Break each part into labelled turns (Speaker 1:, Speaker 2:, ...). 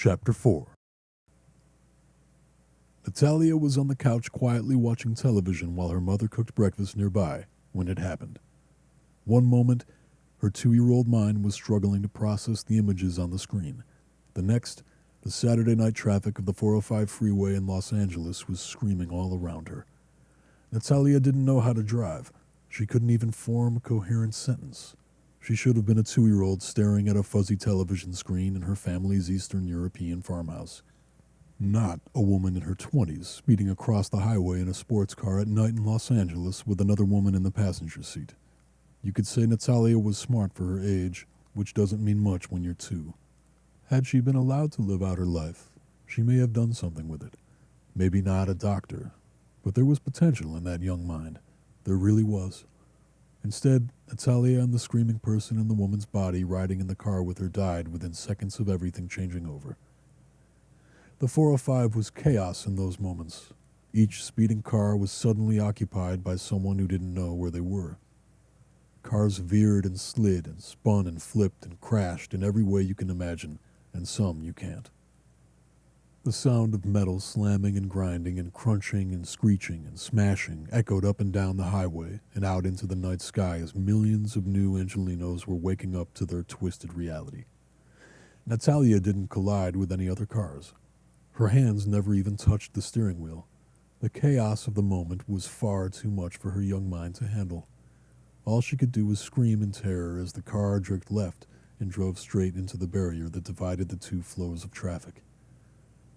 Speaker 1: Chapter 4. Natalia was on the couch quietly watching television while her mother cooked breakfast nearby when it happened. One moment, her 2-year-old mind was struggling to process the images on the screen. The next, the Saturday night traffic of the 405 freeway in Los Angeles was screaming all around her. Natalia didn't know how to drive. She couldn't even form a coherent sentence. She should have been a 2-year-old staring at a fuzzy television screen in her family's Eastern European farmhouse. Not a woman in her 20s speeding across the highway in a sports car at night in Los Angeles with another woman in the passenger seat. You could say Natalia was smart for her age, which doesn't mean much when you're 2. Had she been allowed to live out her life, she may have done something with it. Maybe not a doctor, but there was potential in that young mind. There really was. Instead, Natalia and the screaming person in the woman's body riding in the car with her died within seconds of everything changing over. The 405 was chaos in those moments. Each speeding car was suddenly occupied by someone who didn't know where they were. Cars veered and slid and spun and flipped and crashed in every way you can imagine, and some you can't. The sound of metal slamming and grinding and crunching and screeching and smashing echoed up and down the highway and out into the night sky as millions of new Angelinos were waking up to their twisted reality. Natalia didn't collide with any other cars. Her hands never even touched the steering wheel. The chaos of the moment was far too much for her young mind to handle. All she could do was scream in terror as the car jerked left and drove straight into the barrier that divided the two flows of traffic.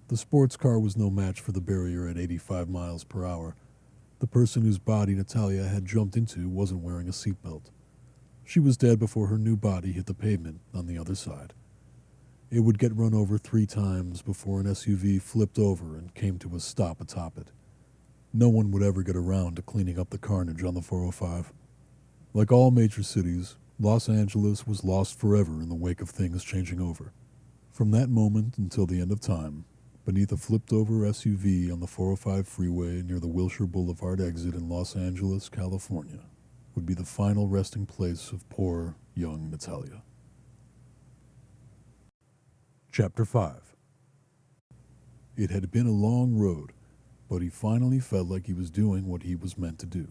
Speaker 1: The sports car was no match for the barrier at 85 miles per hour. The person whose body Natalia had jumped into wasn't wearing a seatbelt. She was dead before her new body hit the pavement on the other side. It would get run over 3 times before an SUV flipped over and came to a stop atop it. No one would ever get around to cleaning up the carnage on the 405. Like all major cities, Los Angeles was lost forever in the wake of things changing over. From that moment until the end of time, beneath a flipped-over SUV on the 405 freeway near the Wilshire Boulevard exit in Los Angeles, California, would be the final resting place of poor, young Natalia. Chapter 5. It had been a long road, but he finally felt like he was doing what he was meant to do.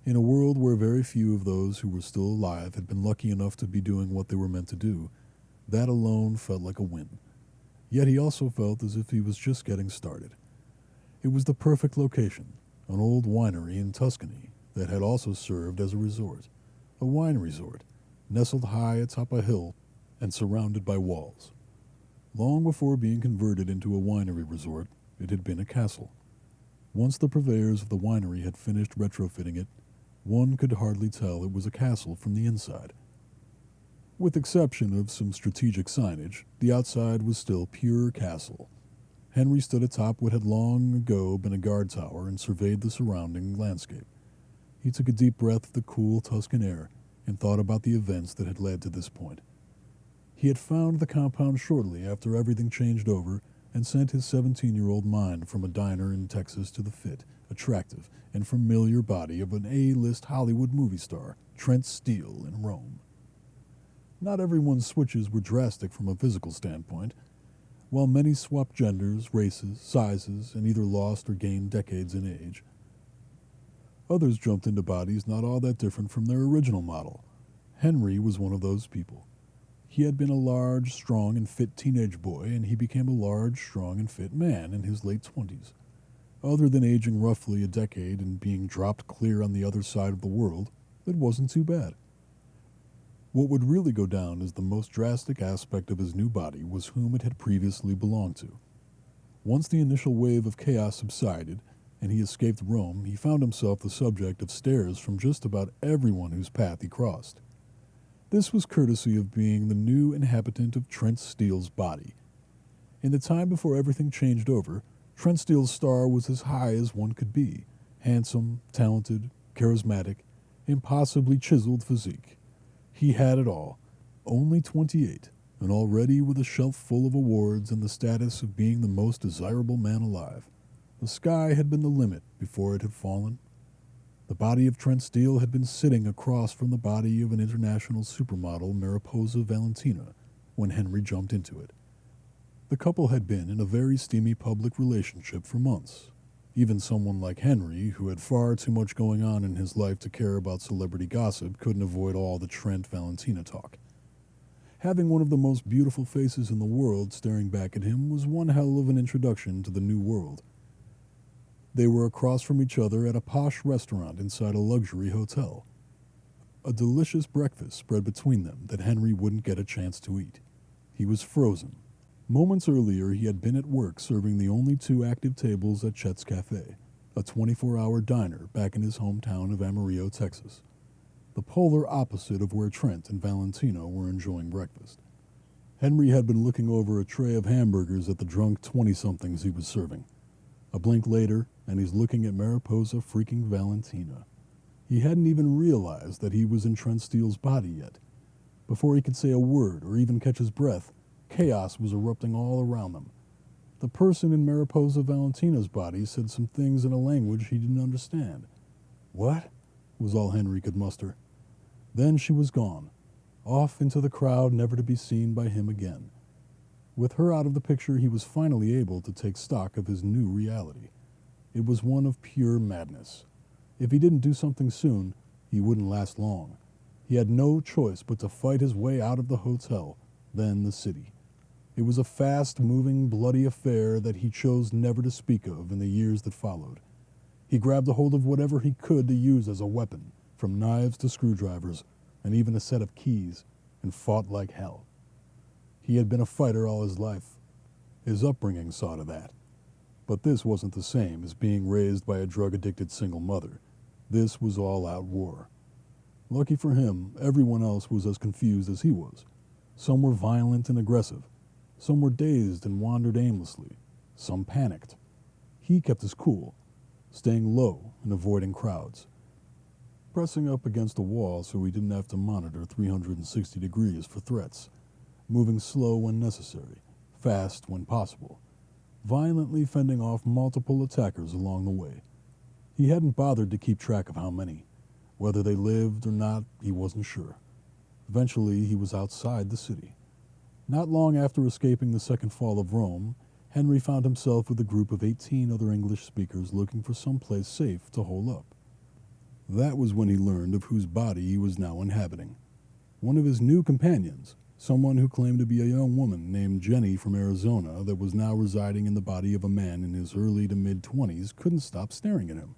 Speaker 1: In a world where very few of those who were still alive had been lucky enough to be doing what they were meant to do, that alone felt like a win. Yet he also felt as if he was just getting started. It was the perfect location, an old winery in Tuscany that had also served as a resort, a wine resort, nestled high atop a hill and surrounded by walls. Long before being converted into a winery resort, it had been a castle. Once the purveyors of the winery had finished retrofitting it, one could hardly tell it was a castle from the inside. With exception of some strategic signage, the outside was still pure castle. Henry stood atop what had long ago been a guard tower and surveyed the surrounding landscape. He took a deep breath of the cool Tuscan air and thought about the events that had led to this point. He had found the compound shortly after everything changed over and sent his 17-year-old mind from a diner in Texas to the fit, attractive, and familiar body of an A-list Hollywood movie star, Trent Steele, in Rome. Not everyone's switches were drastic from a physical standpoint. While many swapped genders, races, sizes, and either lost or gained decades in age, others jumped into bodies not all that different from their original model. Henry was one of those people. He had been a large, strong, and fit teenage boy, and he became a large, strong, and fit man in his late 20s. Other than aging roughly a decade and being dropped clear on the other side of the world, it wasn't too bad. What would really go down as the most drastic aspect of his new body was whom it had previously belonged to. Once the initial wave of chaos subsided and he escaped Rome, he found himself the subject of stares from just about everyone whose path he crossed. This was courtesy of being the new inhabitant of Trent Steele's body. In the time before everything changed over, Trent Steele's star was as high as one could be, handsome, talented, charismatic, impossibly chiseled physique. He had it all, only 28, and already with a shelf full of awards and the status of being the most desirable man alive. The sky had been the limit before it had fallen. The body of Trent Steele had been sitting across from the body of an international supermodel, Mariposa Valentina, when Henry jumped into it. The couple had been in a very steamy public relationship for months. Even someone like Henry, who had far too much going on in his life to care about celebrity gossip, couldn't avoid all the Trent Valentina talk. Having one of the most beautiful faces in the world staring back at him was one hell of an introduction to the new world. They were across from each other at a posh restaurant inside a luxury hotel. A delicious breakfast spread between them that Henry wouldn't get a chance to eat. He was frozen. Moments earlier, he had been at work serving the only 2 active tables at Chet's Cafe, a 24-hour diner back in his hometown of Amarillo, Texas, the polar opposite of where Trent and Valentino were enjoying breakfast. Henry had been looking over a tray of hamburgers at the drunk 20-somethings he was serving. A blink later, and he's looking at Mariposa freaking Valentina. He hadn't even realized that he was in Trent Steele's body yet. Before he could say a word or even catch his breath, chaos was erupting all around them. The person in Mariposa Valentina's body said some things in a language he didn't understand. "What?" was all Henry could muster. Then she was gone, off into the crowd, never to be seen by him again. With her out of the picture, he was finally able to take stock of his new reality. It was one of pure madness. If he didn't do something soon, he wouldn't last long. He had no choice but to fight his way out of the hotel, then the city. It was a fast-moving, bloody affair that he chose never to speak of in the years that followed. He grabbed a hold of whatever he could to use as a weapon, from knives to screwdrivers, and even a set of keys, and fought like hell. He had been a fighter all his life. His upbringing saw to that. But this wasn't the same as being raised by a drug-addicted single mother. This was all-out war. Lucky for him, everyone else was as confused as he was. Some were violent and aggressive. Some were dazed and wandered aimlessly. Some panicked. He kept his cool, staying low and avoiding crowds, pressing up against a wall so he didn't have to monitor 360 degrees for threats, moving slow when necessary, fast when possible, violently fending off multiple attackers along the way. He hadn't bothered to keep track of how many. Whether they lived or not, he wasn't sure. Eventually, he was outside the city. Not long after escaping the second fall of Rome, Henry found himself with a group of 18 other English speakers looking for some place safe to hole up. That was when he learned of whose body he was now inhabiting. One of his new companions, someone who claimed to be a young woman named Jenny from Arizona that was now residing in the body of a man in his early to mid-20s, couldn't stop staring at him.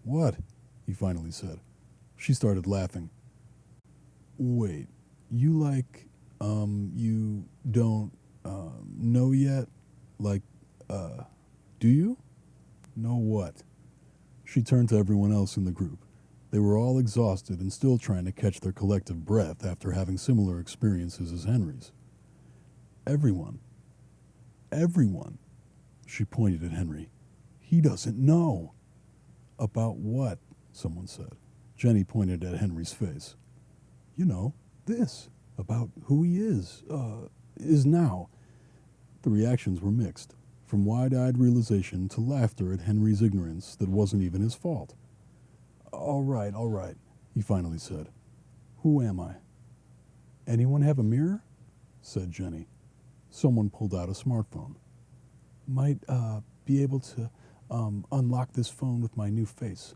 Speaker 1: "What?" he finally said. She started laughing. "Wait, you don't, know yet? Do you?" "Know what?" She turned to everyone else in the group. They were all exhausted and still trying to catch their collective breath after having similar experiences as Henry's. Everyone. She pointed at Henry. "He doesn't know." "About what?" someone said. Jenny pointed at Henry's face. "You know, this. About who he is now." The reactions were mixed, from wide-eyed realization to laughter at Henry's ignorance that wasn't even his fault. All right, he finally said. "Who am I?" "Anyone have a mirror?" said Jenny. Someone pulled out a smartphone. "Might be able to unlock this phone with my new face."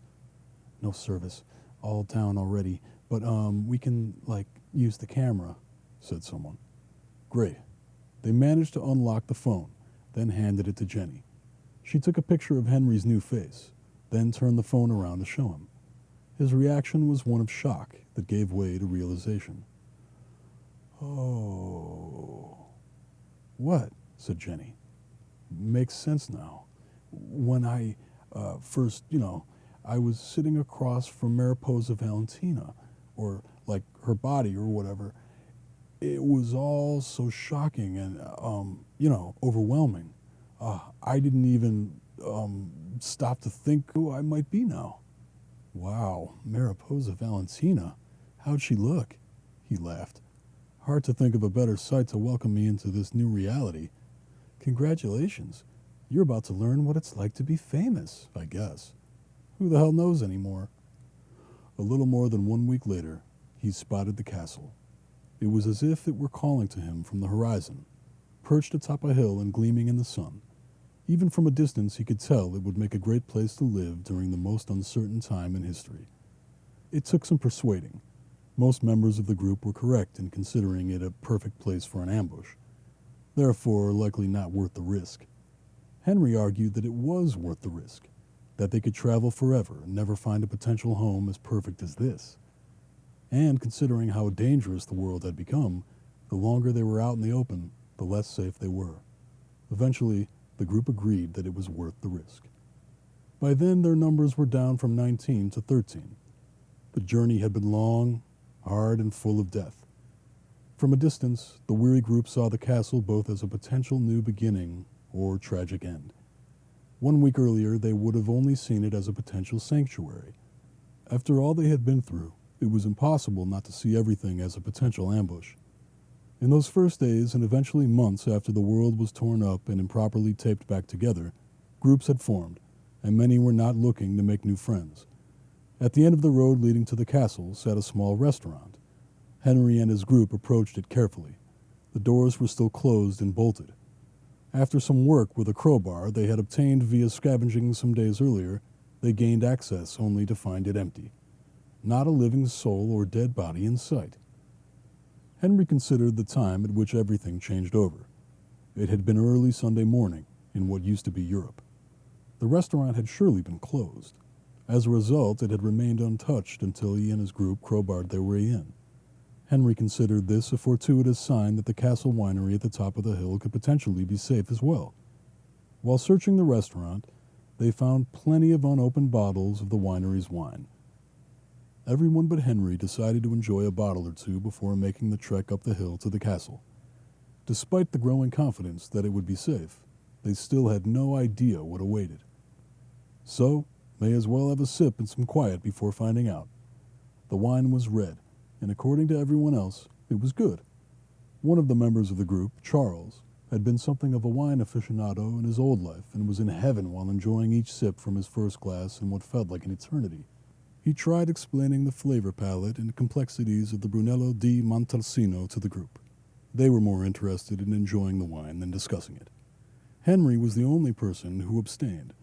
Speaker 1: "No service. All down already. But we can, use the camera," said someone. "Great." They managed to unlock the phone, then handed it to Jenny. She took a picture of Henry's new face, then turned the phone around to show him. His reaction was one of shock that gave way to realization. "Oh." "What?" said Jenny. "Makes sense now. When I first, I was sitting across from Mariposa Valentina, or her body or whatever. It was all so shocking and, overwhelming. I didn't even stop to think who I might be now." "Wow, Mariposa Valentina. How'd she look?" He laughed. "Hard to think of a better sight to welcome me into this new reality. Congratulations. You're about to learn what it's like to be famous, I guess. Who the hell knows anymore?" A little more than 1 week later, he spotted the castle. It was as if it were calling to him from the horizon. perched atop a hill and gleaming in the sun. Even from a distance he could tell it would make a great place to live during the most uncertain time in history. It took some persuading. Most members of the group were correct in considering it a perfect place for an ambush, therefore likely not worth the risk. Henry argued that it was worth the risk, that they could travel forever and never find a potential home as perfect as this. And considering how dangerous the world had become, the longer they were out in the open, the less safe they were. Eventually, the group agreed that it was worth the risk. By then, their numbers were down from 19 to 13. The journey had been long, hard, and full of death. From a distance, the weary group saw the castle both as a potential new beginning or tragic end. 1 week earlier, they would have only seen it as a potential sanctuary. After all they had been through, it was impossible not to see everything as a potential ambush. In those first days and eventually months after the world was torn up and improperly taped back together, groups had formed, and many were not looking to make new friends. At the end of the road leading to the castle sat a small restaurant. Henry and his group approached it carefully. The doors were still closed and bolted. After some work with a crowbar they had obtained via scavenging some days earlier, they gained access only to find it empty. Not a living soul or dead body in sight. Henry considered the time at which everything changed over. It had been early Sunday morning in what used to be Europe. The restaurant had surely been closed. As a result, it had remained untouched until he and his group crowbarred their way in. Henry considered this a fortuitous sign that the castle winery at the top of the hill could potentially be safe as well. While searching the restaurant, they found plenty of unopened bottles of the winery's wine. Everyone but Henry decided to enjoy a bottle or two before making the trek up the hill to the castle. Despite the growing confidence that it would be safe, they still had no idea what awaited. So, may as well have a sip and some quiet before finding out. The wine was red, and according to everyone else, it was good. One of the members of the group, Charles, had been something of a wine aficionado in his old life and was in heaven while enjoying each sip from his first glass in what felt like an eternity. He tried explaining the flavor palette and complexities of the Brunello di Montalcino to the group. They were more interested in enjoying the wine than discussing it. Henry was the only person who abstained.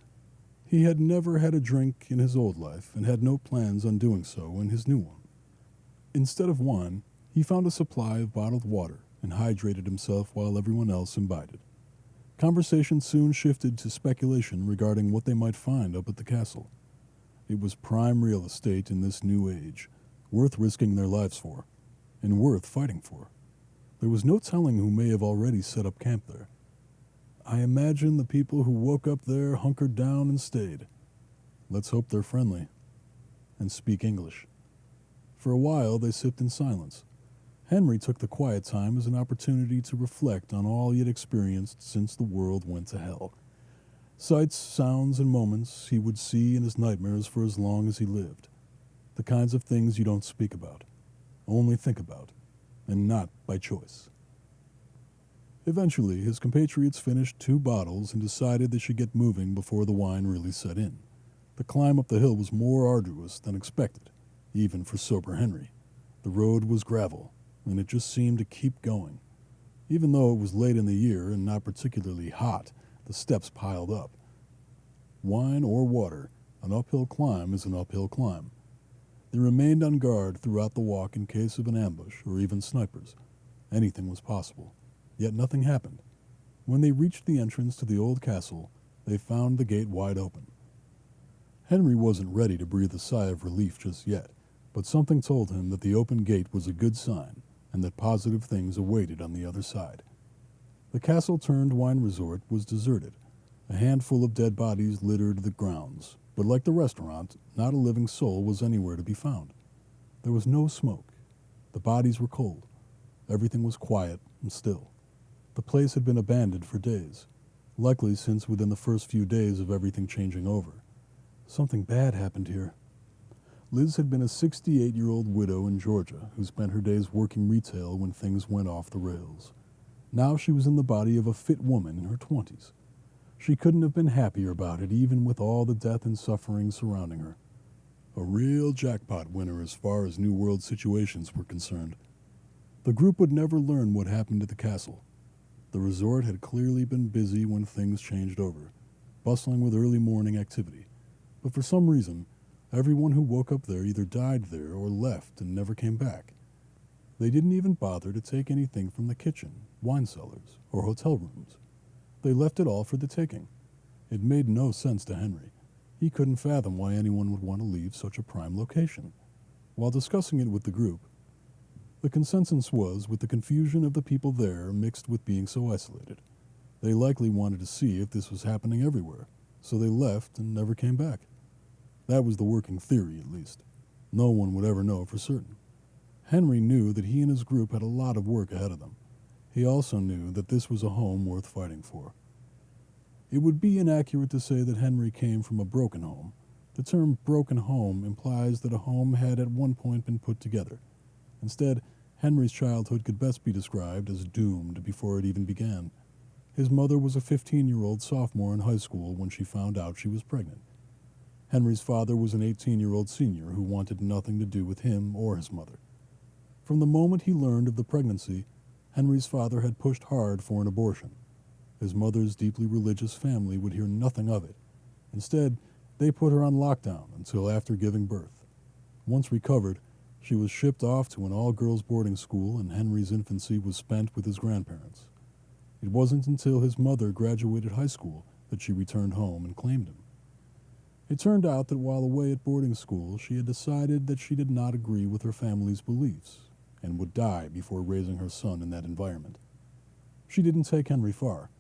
Speaker 1: He had never had a drink in his old life and had no plans on doing so in his new one. Instead of wine, he found a supply of bottled water and hydrated himself while everyone else imbibed. Conversation soon shifted to speculation regarding what they might find up at the castle. It was prime real estate in this new age, worth risking their lives for, and worth fighting for. There was no telling who may have already set up camp there. I imagine the people who woke up there hunkered down and stayed. Let's hope they're friendly and speak English. For a while they sipped in silence. Henry took the quiet time as an opportunity to reflect on all he had experienced since the world went to hell. Sights, sounds, and moments he would see in his nightmares for as long as he lived. The kinds of things you don't speak about, only think about, and not by choice. Eventually, his compatriots finished 2 bottles and decided they should get moving before the wine really set in. The climb up the hill was more arduous than expected, even for sober Henry. The road was gravel, and it just seemed to keep going. Even though it was late in the year and not particularly hot, the steps piled up. Wine or water, an uphill climb is an uphill climb. They remained on guard throughout the walk in case of an ambush or even snipers. Anything was possible, yet nothing happened. When they reached the entrance to the old castle, they found the gate wide open. Henry wasn't ready to breathe a sigh of relief just yet, but something told him that the open gate was a good sign and that positive things awaited on the other side. The castle-turned-wine resort was deserted. A handful of dead bodies littered the grounds, but like the restaurant, not a living soul was anywhere to be found. There was no smoke. The bodies were cold. Everything was quiet and still. The place had been abandoned for days, likely since within the first few days of everything changing over. Something bad happened here. Liz had been a 68-year-old widow in Georgia who spent her days working retail when things went off the rails. Now she was in the body of a fit woman in her 20s. She couldn't have been happier about it, even with all the death and suffering surrounding her. A real jackpot winner as far as New World situations were concerned. The group would never learn what happened at the castle. The resort had clearly been busy when things changed over, bustling with early morning activity. But for some reason, everyone who woke up there either died there or left and never came back. They didn't even bother to take anything from the kitchen, wine cellars, or hotel rooms. They left it all for the taking. It made no sense to Henry. He couldn't fathom why anyone would want to leave such a prime location. While discussing it with the group, the consensus was with the confusion of the people there mixed with being so isolated. They likely wanted to see if this was happening everywhere, so they left and never came back. That was the working theory, at least. No one would ever know for certain. Henry knew that he and his group had a lot of work ahead of them. He also knew that this was a home worth fighting for. It would be inaccurate to say that Henry came from a broken home. The term broken home implies that a home had at one point been put together. Instead, Henry's childhood could best be described as doomed before it even began. His mother was a 15-year-old sophomore in high school when she found out she was pregnant. Henry's father was an 18-year-old senior who wanted nothing to do with him or his mother. From the moment he learned of the pregnancy, Henry's father had pushed hard for an abortion. His mother's deeply religious family would hear nothing of it. Instead, they put her on lockdown until after giving birth. Once recovered, she was shipped off to an all-girls boarding school, and Henry's infancy was spent with his grandparents. It wasn't until his mother graduated high school that she returned home and claimed him. It turned out that while away at boarding school, she had decided that she did not agree with her family's beliefs and would die before raising her son in that environment. She didn't take Henry far,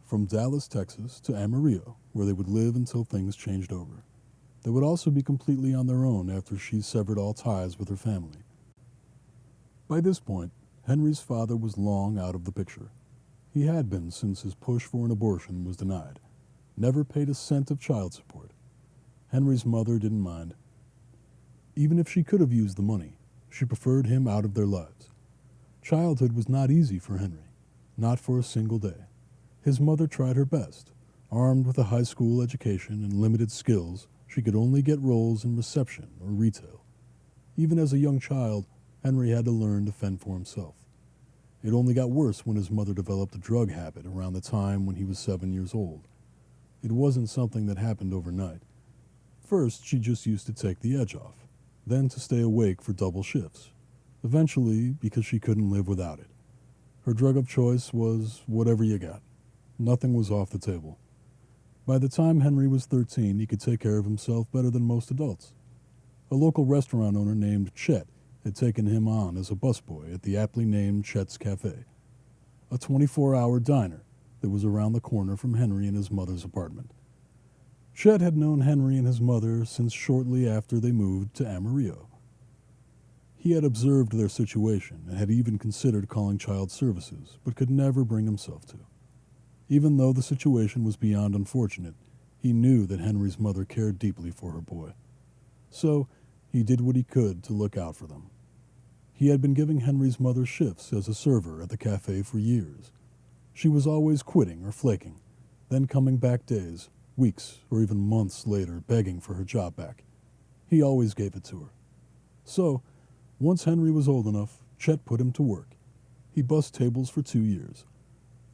Speaker 1: from Dallas, Texas to Amarillo, where they would live until things changed over. They would also be completely on their own after she severed all ties with her family. By this point, Henry's father was long out of the picture. He had been since his push for an abortion was denied, never paid a cent of child support. Henry's mother didn't mind. Even if she could have used the money, she preferred him out of their lives. Childhood was not easy for Henry, not for a single day. His mother tried her best. Armed with a high school education and limited skills, she could only get roles in reception or retail. Even as a young child, Henry had to learn to fend for himself. It only got worse when his mother developed a drug habit around the time when he was 7 years old. It wasn't something that happened overnight. First, she just used to take the edge off, then to stay awake for double shifts. Eventually, because she couldn't live without it. Her drug of choice was whatever you got. Nothing was off the table. By the time Henry was 13, he could take care of himself better than most adults. A local restaurant owner named Chet had taken him on as a busboy at the aptly named Chet's Cafe, a 24-hour diner that was around the corner from Henry and his mother's apartment. Chet had known Henry and his mother since shortly after they moved to Amarillo. He had observed their situation and had even considered calling child services, but could never bring himself to. Even though the situation was beyond unfortunate, he knew that Henry's mother cared deeply for her boy. So, he did what he could to look out for them. He had been giving Henry's mother shifts as a server at the cafe for years. She was always quitting or flaking, then coming back days, weeks, or even months later begging for her job back. He always gave it to her. So, once Henry was old enough, Chet put him to work. He bussed tables for 2 years.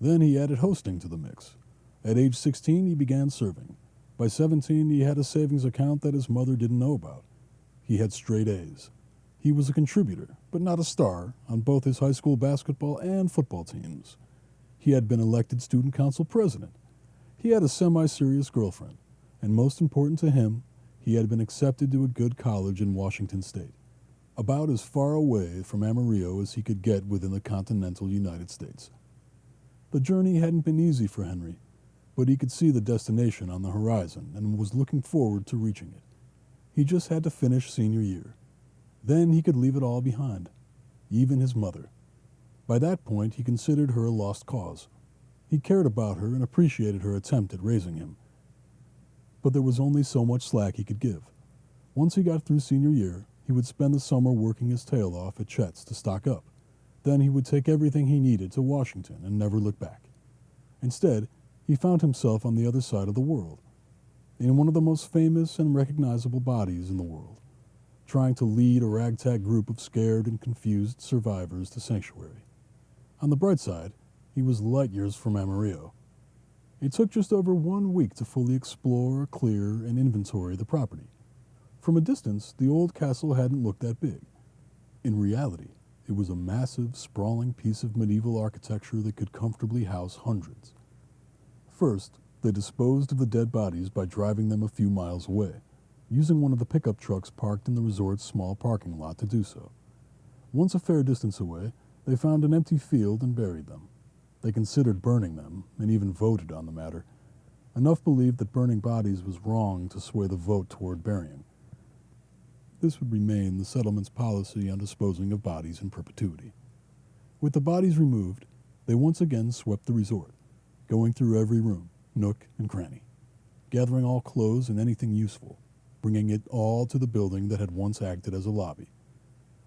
Speaker 1: Then he added hosting to the mix. At age 16, he began serving. By 17, he had a savings account that his mother didn't know about. He had straight A's. He was a contributor, but not a star, on both his high school basketball and football teams. He had been elected student council president. He had a semi-serious girlfriend, and most important to him, he had been accepted to a good college in Washington State, about as far away from Amarillo as he could get within the continental United States. The journey hadn't been easy for Henry, but he could see the destination on the horizon and was looking forward to reaching it. He just had to finish senior year. Then he could leave it all behind, even his mother. By that point, he considered her a lost cause. He cared about her and appreciated her attempt at raising him. But there was only so much slack he could give. Once he got through senior year, he would spend the summer working his tail off at Chet's to stock up. Then he would take everything he needed to Washington and never look back. Instead, he found himself on the other side of the world, in one of the most famous and recognizable bodies in the world, trying to lead a ragtag group of scared and confused survivors to sanctuary. On the bright side, He was light years from Amarillo. It took just over 1 week to fully explore, clear, and inventory the property. From a distance, the old castle hadn't looked that big. In reality, it was a massive, sprawling piece of medieval architecture that could comfortably house hundreds. First, they disposed of the dead bodies by driving them a few miles away, using one of the pickup trucks parked in the resort's small parking lot to do so. Once a fair distance away, they found an empty field and buried them. They considered burning them, and even voted on the matter. Enough believed that burning bodies was wrong to sway the vote toward burying. This would remain the settlement's policy on disposing of bodies in perpetuity. With the bodies removed, they once again swept the resort, going through every room, nook, and cranny, gathering all clothes and anything useful, bringing it all to the building that had once acted as a lobby.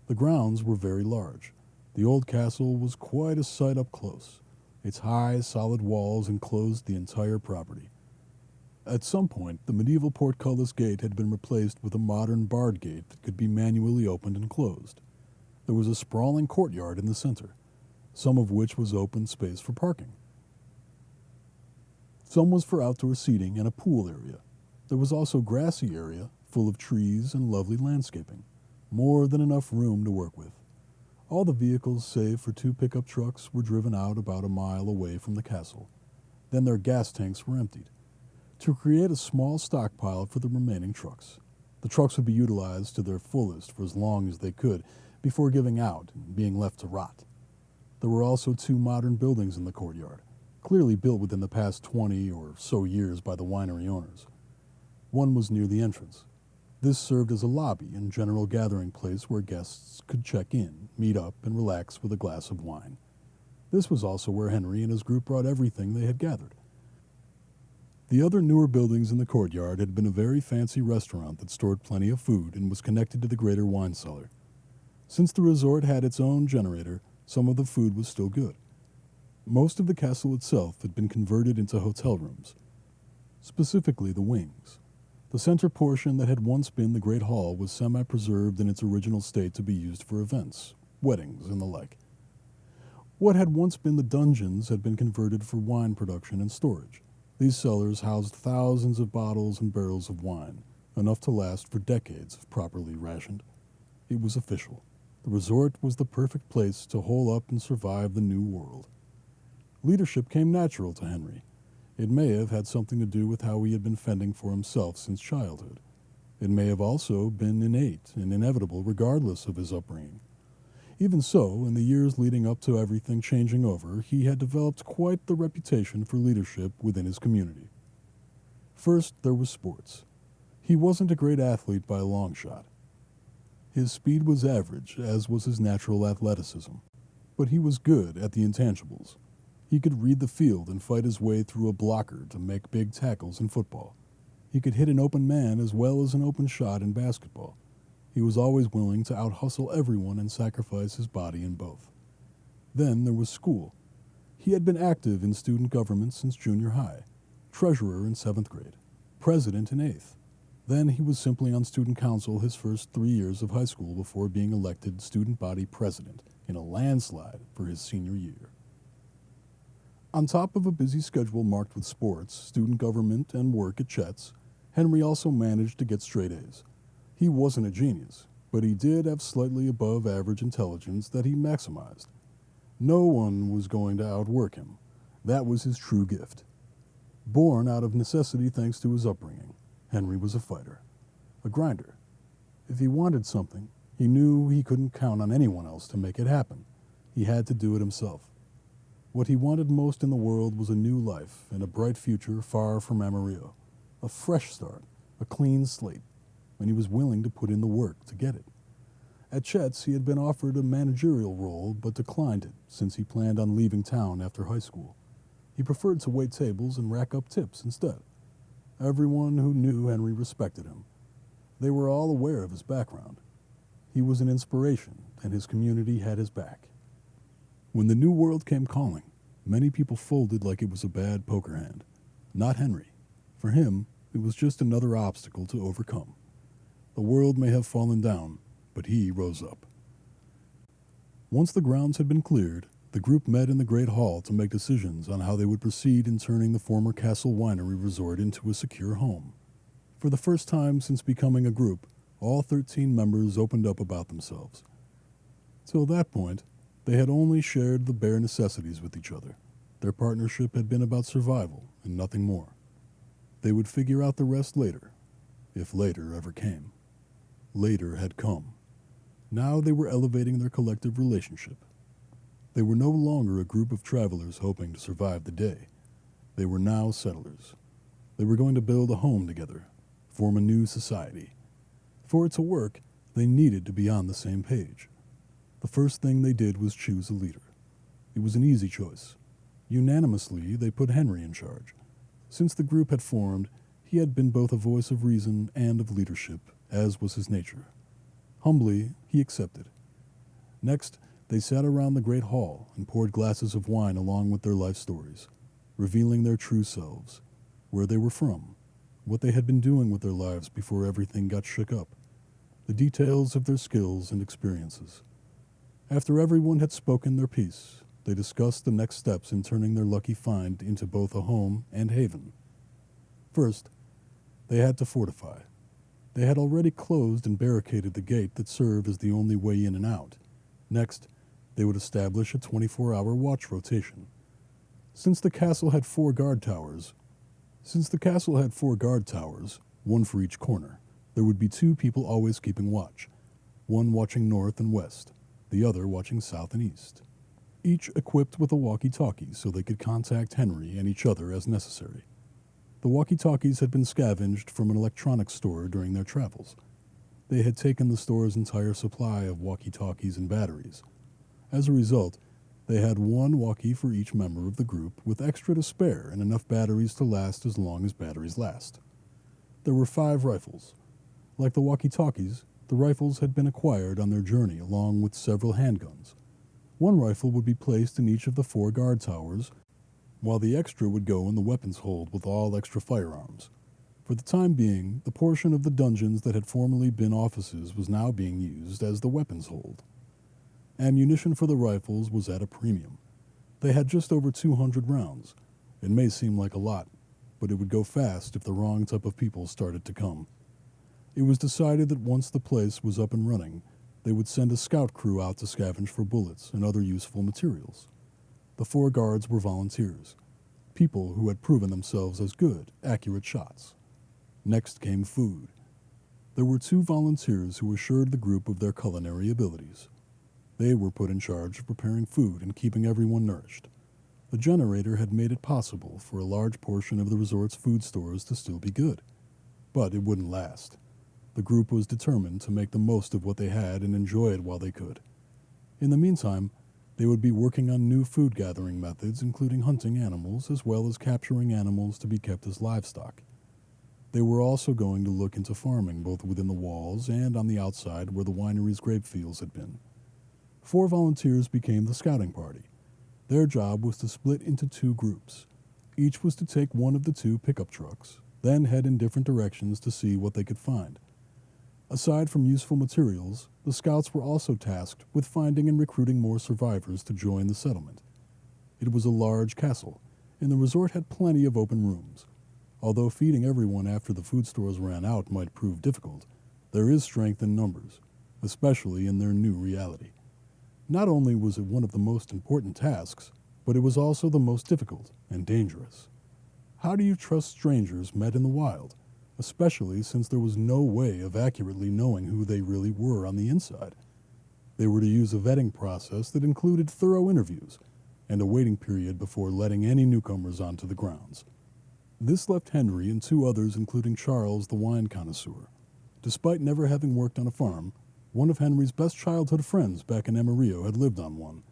Speaker 1: The grounds were very large. The old castle was quite a sight up close. Its high, solid walls enclosed the entire property. At some point, the medieval portcullis gate had been replaced with a modern barred gate that could be manually opened and closed. There was a sprawling courtyard in the center, some of which was open space for parking. Some was for outdoor seating and a pool area. There was also a grassy area full of trees and lovely landscaping, more than enough room to work with. All the vehicles, save for 2 pickup trucks, were driven out about a mile away from the castle. Then their gas tanks were emptied, to create a small stockpile for the remaining trucks. The trucks would be utilized to their fullest for as long as they could before giving out and being left to rot. There were also 2 modern buildings in the courtyard, clearly built within the past 20 or so years by the winery owners. One was near the entrance. This served as a lobby and general gathering place where guests could check in, meet up, and relax with a glass of wine. This was also where Henry and his group brought everything they had gathered. The other newer buildings in the courtyard had been a very fancy restaurant that stored plenty of food and was connected to the greater wine cellar. Since the resort had its own generator, some of the food was still good. Most of the castle itself had been converted into hotel rooms, specifically the wings. The center portion that had once been the Great Hall was semi-preserved in its original state to be used for events, weddings, and the like. What had once been the dungeons had been converted for wine production and storage. These cellars housed thousands of bottles and barrels of wine, enough to last for decades if properly rationed. It was official. The resort was the perfect place to hole up and survive the new world. Leadership came natural to Henry. It may have had something to do with how he had been fending for himself since childhood. It may have also been innate and inevitable regardless of his upbringing. Even so, in the years leading up to everything changing over, he had developed quite the reputation for leadership within his community. First, there was sports. He wasn't a great athlete by a long shot. His speed was average, as was his natural athleticism. But he was good at the intangibles. He could read the field and fight his way through a blocker to make big tackles in football. He could hit an open man as well as an open shot in basketball. He was always willing to out-hustle everyone and sacrifice his body in both. Then there was school. He had been active in student government since junior high, treasurer in 7th grade, president in 8th. Then he was simply on student council his first 3 years of high school before being elected student body president in a landslide for his senior year. On top of a busy schedule marked with sports, student government, and work at Chet's, Henry also managed to get straight A's. He wasn't a genius, but he did have slightly above average intelligence that he maximized. No one was going to outwork him. That was his true gift. Born out of necessity thanks to his upbringing, Henry was a fighter, a grinder. If he wanted something, he knew he couldn't count on anyone else to make it happen. He had to do it himself. What he wanted most in the world was a new life and a bright future far from Amarillo, a fresh start, a clean slate, and he was willing to put in the work to get it. At Chet's, he had been offered a managerial role but declined it since he planned on leaving town after high school. He preferred to wait tables and rack up tips instead. Everyone who knew Henry respected him. They were all aware of his background. He was an inspiration, and his community had his back. When the new world came calling, many people folded like it was a bad poker hand. Not Henry. For him, it was just another obstacle to overcome. The world may have fallen down, but he rose up. Once the grounds had been cleared, The group met in the Great Hall to make decisions on how they would proceed in turning the former Castle Winery Resort into a secure home. For the first time since becoming a group, all 13 members opened up about themselves. Till that point, they had only shared the bare necessities with each other. Their partnership had been about survival and nothing more. They would figure out the rest later, if later ever came. Later had come. Now they were elevating their collective relationship. They were no longer a group of travelers hoping to survive the day. They were now settlers. They were going to build a home together, form a new society. For it to work, they needed to be on the same page. The first thing they did was choose a leader. It was an easy choice. Unanimously, they put Henry in charge. Since the group had formed, he had been both a voice of reason and of leadership, as was his nature. Humbly, he accepted. Next, they sat around the great hall and poured glasses of wine along with their life stories, revealing their true selves, where they were from, what they had been doing with their lives before everything got shook up, the details of their skills and experiences. After everyone had spoken their piece, they discussed the next steps in turning their lucky find into both a home and haven. First, they had to fortify. They had already closed and barricaded the gate that served as the only way in and out. Next, they would establish a 24-hour watch rotation. Since the castle had four guard towers, one for each corner, there would be two people always keeping watch, one watching north and west, the other watching south and east, each equipped with a walkie-talkie so they could contact Henry and each other as necessary. The walkie-talkies had been scavenged from an electronics store during their travels. They had taken the store's entire supply of walkie-talkies and batteries. As a result, they had one walkie for each member of the group with extra to spare and enough batteries to last as long as batteries last. There were 5 rifles. Like the walkie-talkies, the rifles had been acquired on their journey along with several handguns. One rifle would be placed in each of the 4 guard towers, while the extra would go in the weapons hold with all extra firearms. For the time being, the portion of the dungeons that had formerly been offices was now being used as the weapons hold. Ammunition for the rifles was at a premium. They had just over 200 rounds. It may seem like a lot, but it would go fast if the wrong type of people started to come. It was decided that once the place was up and running, they would send a scout crew out to scavenge for bullets and other useful materials. The 4 guards were volunteers, people who had proven themselves as good, accurate shots. Next came food. There were 2 volunteers who assured the group of their culinary abilities. They were put in charge of preparing food and keeping everyone nourished. The generator had made it possible for a large portion of the resort's food stores to still be good. But it wouldn't last. The group was determined to make the most of what they had and enjoy it while they could. In the meantime, they would be working on new food gathering methods, including hunting animals as well as capturing animals to be kept as livestock. They were also going to look into farming both within the walls and on the outside where the winery's grape fields had been. 4 volunteers became the scouting party. Their job was to split into 2 groups. Each was to take one of the 2 pickup trucks, then head in different directions to see what they could find. Aside from useful materials, the scouts were also tasked with finding and recruiting more survivors to join the settlement. It was a large castle, and the resort had plenty of open rooms. Although feeding everyone after the food stores ran out might prove difficult, there is strength in numbers, especially in their new reality. Not only was it one of the most important tasks, but it was also the most difficult and dangerous. How do you trust strangers met in the wild, especially since there was no way of accurately knowing who they really were on the inside? They were to use a vetting process that included thorough interviews and a waiting period before letting any newcomers onto the grounds. This left Henry and 2 others, including Charles, the wine connoisseur. Despite never having worked on a farm, one of Henry's best childhood friends back in Amarillo had lived on one.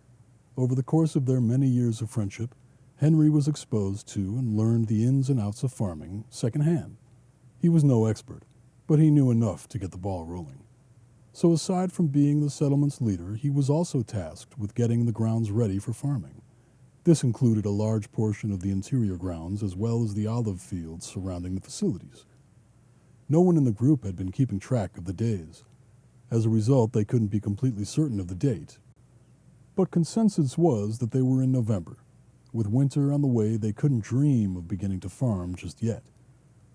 Speaker 1: Over the course of their many years of friendship, Henry was exposed to and learned the ins and outs of farming secondhand. He was no expert, but he knew enough to get the ball rolling. So aside from being the settlement's leader, he was also tasked with getting the grounds ready for farming. This included a large portion of the interior grounds as well as the olive fields surrounding the facilities. No one in the group had been keeping track of the days. As a result, they couldn't be completely certain of the date. But consensus was that they were in November. With winter on the way, they couldn't dream of beginning to farm just yet.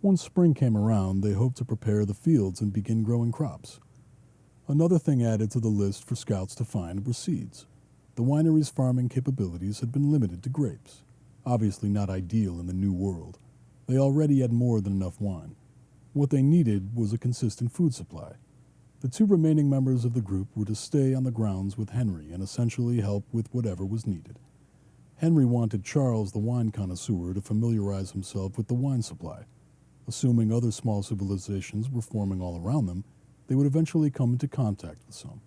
Speaker 1: Once spring came around, they hoped to prepare the fields and begin growing crops. Another thing added to the list for scouts to find were seeds. The winery's farming capabilities had been limited to grapes, obviously not ideal in the New World. They already had more than enough wine. What they needed was a consistent food supply. The two remaining members of the group were to stay on the grounds with Henry and essentially help with whatever was needed. Henry wanted Charles, the wine connoisseur, to familiarize himself with the wine supply. Assuming other small civilizations were forming all around them, they would eventually come into contact with some.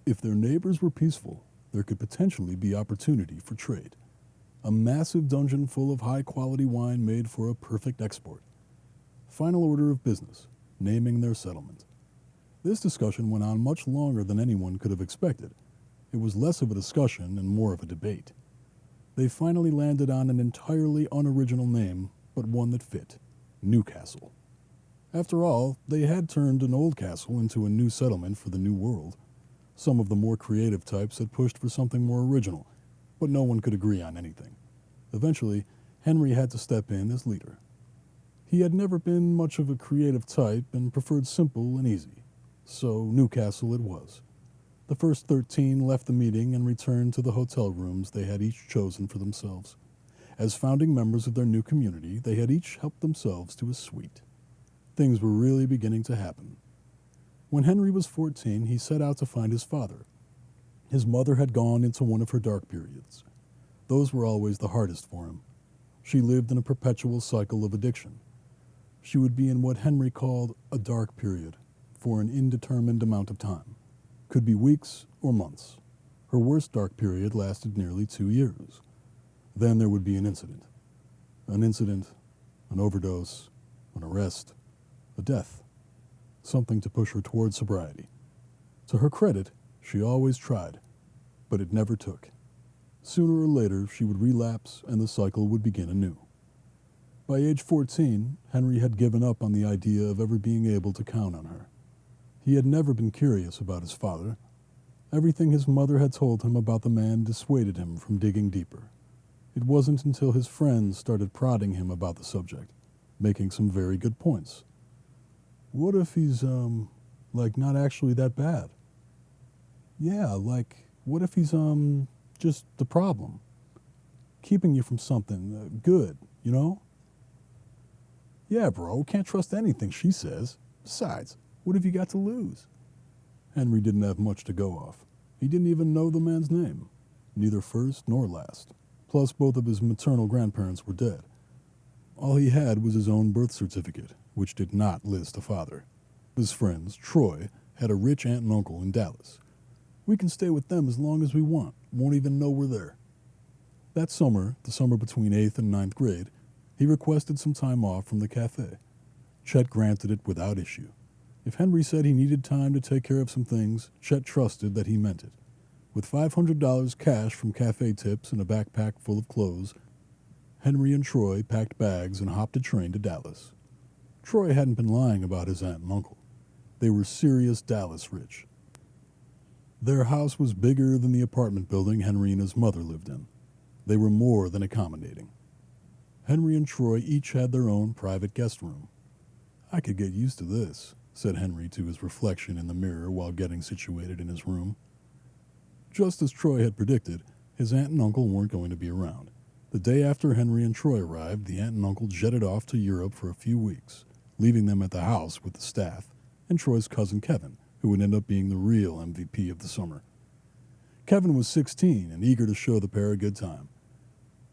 Speaker 1: If their neighbors were peaceful, there could potentially be opportunity for trade. A massive dungeon full of high-quality wine made for a perfect export. Final order of business, naming their settlement. This discussion went on much longer than anyone could have expected. It was less of a discussion and more of a debate. They finally landed on an entirely unoriginal name, but one that fit: Newcastle. After all, they had turned an old castle into a new settlement for the New World. Some of the more creative types had pushed for something more original, but no one could agree on anything. Eventually, Henry had to step in as leader. He had never been much of a creative type and preferred simple and easy. So Newcastle it was. The first 13 left the meeting and returned to the hotel rooms they had each chosen for themselves. As founding members of their new community, they had each helped themselves to a suite. Things were really beginning to happen. When Henry was 14, he set out to find his father. His mother had gone into one of her dark periods. Those were always the hardest for him. She lived in a perpetual cycle of addiction. She would be in what Henry called a dark period for an indeterminate amount of time. Could be weeks or months. Her worst dark period lasted nearly 2 years. Then there would be an incident. An overdose, an arrest, a death. Something to push her towards sobriety. To her credit, she always tried, but it never took. Sooner or later, she would relapse and the cycle would begin anew. By age 14, Henry had given up on the idea of ever being able to count on her. He had never been curious about his father. Everything his mother had told him about the man dissuaded him from digging deeper. It wasn't until his friends started prodding him about the subject, making some very good points. What if he's, not actually that bad? Yeah, what if he's, just the problem? Keeping you from something good, you know? Yeah, bro, can't trust anything she says. Besides, what have you got to lose? Henry didn't have much to go off. He didn't even know the man's name, neither first nor last. Plus, both of his maternal grandparents were dead. All he had was his own birth certificate, which did not list a father. His friends, Troy, had a rich aunt and uncle in Dallas. We can stay with them as long as we want, won't even know we're there. That summer, the summer between 8th and 9th grade, he requested some time off from the cafe. Chet granted it without issue. If Henry said he needed time to take care of some things, Chet trusted that he meant it. With $500 cash from cafe tips and a backpack full of clothes, Henry and Troy packed bags and hopped a train to Dallas. Troy hadn't been lying about his aunt and uncle. They were serious Dallas rich. Their house was bigger than the apartment building Henry and his mother lived in. They were more than accommodating. Henry and Troy each had their own private guest room. I could get used to this, said Henry to his reflection in the mirror while getting situated in his room. Just as Troy had predicted, his aunt and uncle weren't going to be around. The day after Henry and Troy arrived, the aunt and uncle jetted off to Europe for a few weeks, leaving them at the house with the staff and Troy's cousin Kevin, who would end up being the real MVP of the summer. Kevin was 16 and eager to show the pair a good time.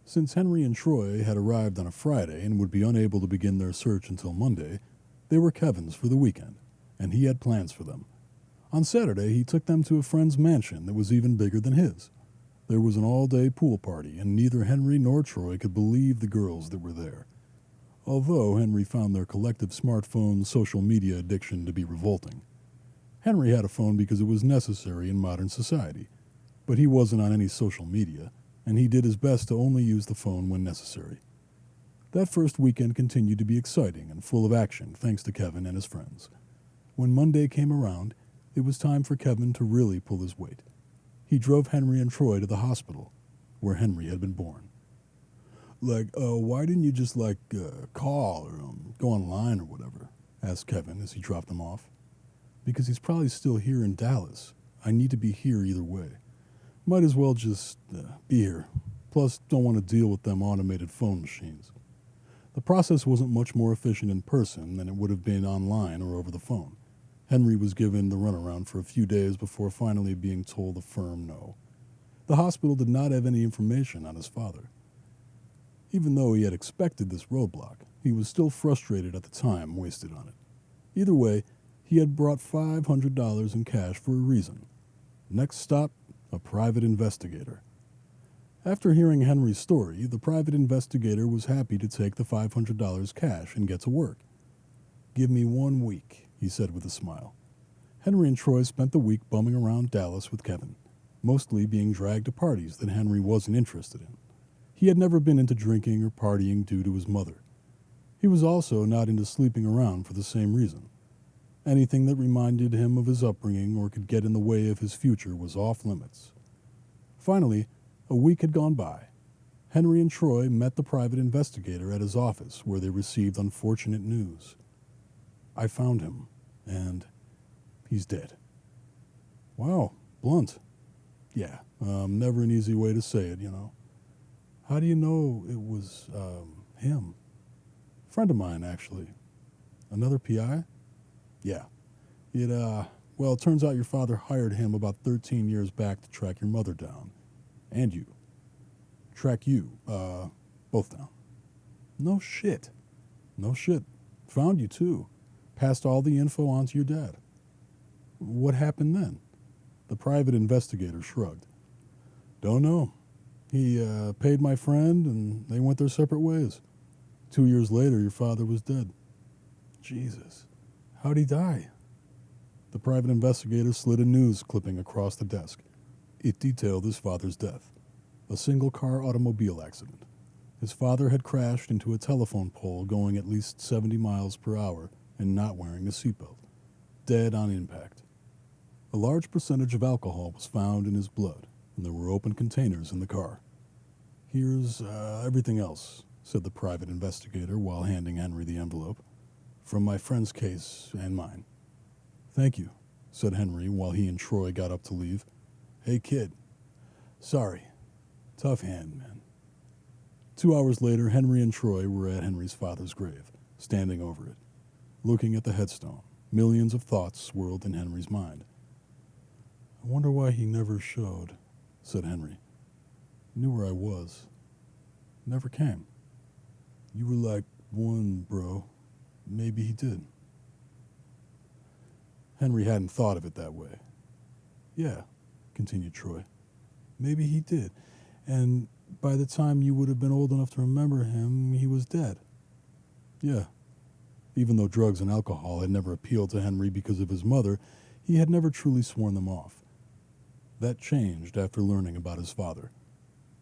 Speaker 1: Since Henry and Troy had arrived on a Friday and would be unable to begin their search until Monday, they were Kevin's for the weekend, and he had plans for them. On Saturday, he took them to a friend's mansion that was even bigger than his. There was an all-day pool party, and neither Henry nor Troy could believe the girls that were there. Although Henry found their collective smartphone social media addiction to be revolting. Henry had a phone because it was necessary in modern society, but he wasn't on any social media, and he did his best to only use the phone when necessary. That first weekend continued to be exciting and full of action thanks to Kevin and his friends. When Monday came around, it was time for Kevin to really pull his weight. he drove Henry and Troy to the hospital, where Henry had been born. Why didn't you just, call or go online or whatever? Asked Kevin as he dropped them off. Because he's probably still here in Dallas. I need to be here either way. Might as well just be here. Plus, don't want to deal with them automated phone machines. The process wasn't much more efficient in person than it would have been online or over the phone. Henry was given the runaround for a few days before finally being told a firm no. The hospital did not have any information on his father. Even though he had expected this roadblock, he was still frustrated at the time wasted on it. Either way, he had brought $500 in cash for a reason. Next stop, a private investigator. After hearing Henry's story, the private investigator was happy to take the $500 cash and get to work. "Give me 1 week," he said with a smile. Henry and Troy spent the week bumming around Dallas with Kevin, mostly being dragged to parties that Henry wasn't interested in. He had never been into drinking or partying due to his mother. He was also not into sleeping around for the same reason. Anything that reminded him of his upbringing or could get in the way of his future was off limits. Finally, a week had gone by. Henry and Troy met the private investigator at his office where they received unfortunate news. "I found him, and he's dead." "Wow, blunt." "Yeah, never an easy way to say it, you know." "How do you know it was, him?" "Friend of mine, actually." "Another PI?" "Yeah. It turns out your father hired him about 13 years back to track your mother down. And you. Track you, both down." "No shit." "No shit. Found you, too. Passed all the info on to your dad." "What happened then?" The private investigator shrugged. "Don't know. He paid my friend, and they went their separate ways. 2 years later, your father was dead." "Jesus. How'd he die?" The private investigator slid a news clipping across the desk. It detailed his father's death. A single-car automobile accident. His father had crashed into a telephone pole going at least 70 miles per hour and not wearing a seatbelt. Dead on impact. A large percentage of alcohol was found in his blood, and there were open containers in the car. "Here's everything else," said the private investigator while handing Henry the envelope. "From my friend's case and mine." "Thank you," said Henry while he and Troy got up to leave. "Hey, kid. Sorry. Tough hand, man." 2 hours later, Henry and Troy were at Henry's father's grave, standing over it. Looking at the headstone, millions of thoughts swirled in Henry's mind. "I wonder why he never showed," said Henry. "Knew where I was. Never came." "You were like one, bro. Maybe he did." Henry hadn't thought of it that way. "Yeah," continued Troy. "Maybe he did. And by the time you would have been old enough to remember him, he was dead." "Yeah." Even though drugs and alcohol had never appealed to Henry because of his mother, he had never truly sworn them off. That changed after learning about his father.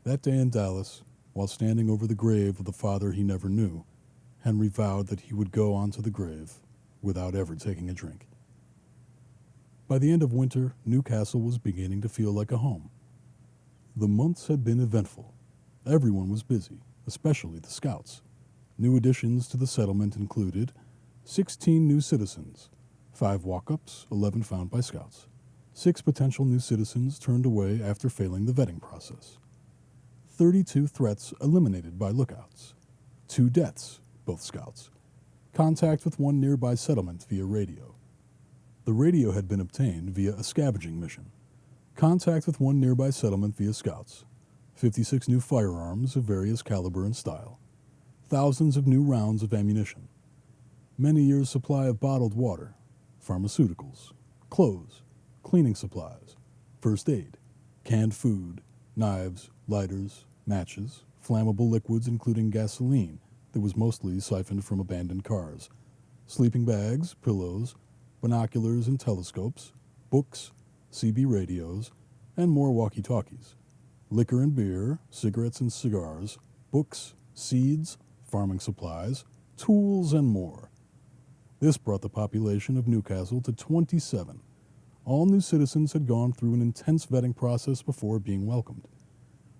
Speaker 1: That day in Dallas, while standing over the grave of the father he never knew, Henry vowed that he would go onto the grave without ever taking a drink. By the end of winter, Newcastle was beginning to feel like a home. The months had been eventful. Everyone was busy, especially the scouts. New additions to the settlement included 16 new citizens, 5 walk-ups, 11 found by scouts. 6 potential new citizens turned away after failing the vetting process. 32 threats eliminated by lookouts. 2 deaths, both scouts. Contact with one nearby settlement via radio. The radio had been obtained via a scavenging mission. Contact with one nearby settlement via scouts. 56 new firearms of various caliber and style. Thousands of new rounds of ammunition. Many years' supply of bottled water, pharmaceuticals, clothes, cleaning supplies, first aid, canned food, knives, lighters, matches, flammable liquids including gasoline that was mostly siphoned from abandoned cars, sleeping bags, pillows, binoculars and telescopes, books, CB radios, and more walkie-talkies, liquor and beer, cigarettes and cigars, books, seeds, farming supplies, tools, and more. This brought the population of Newcastle to 27, All new citizens had gone through an intense vetting process before being welcomed.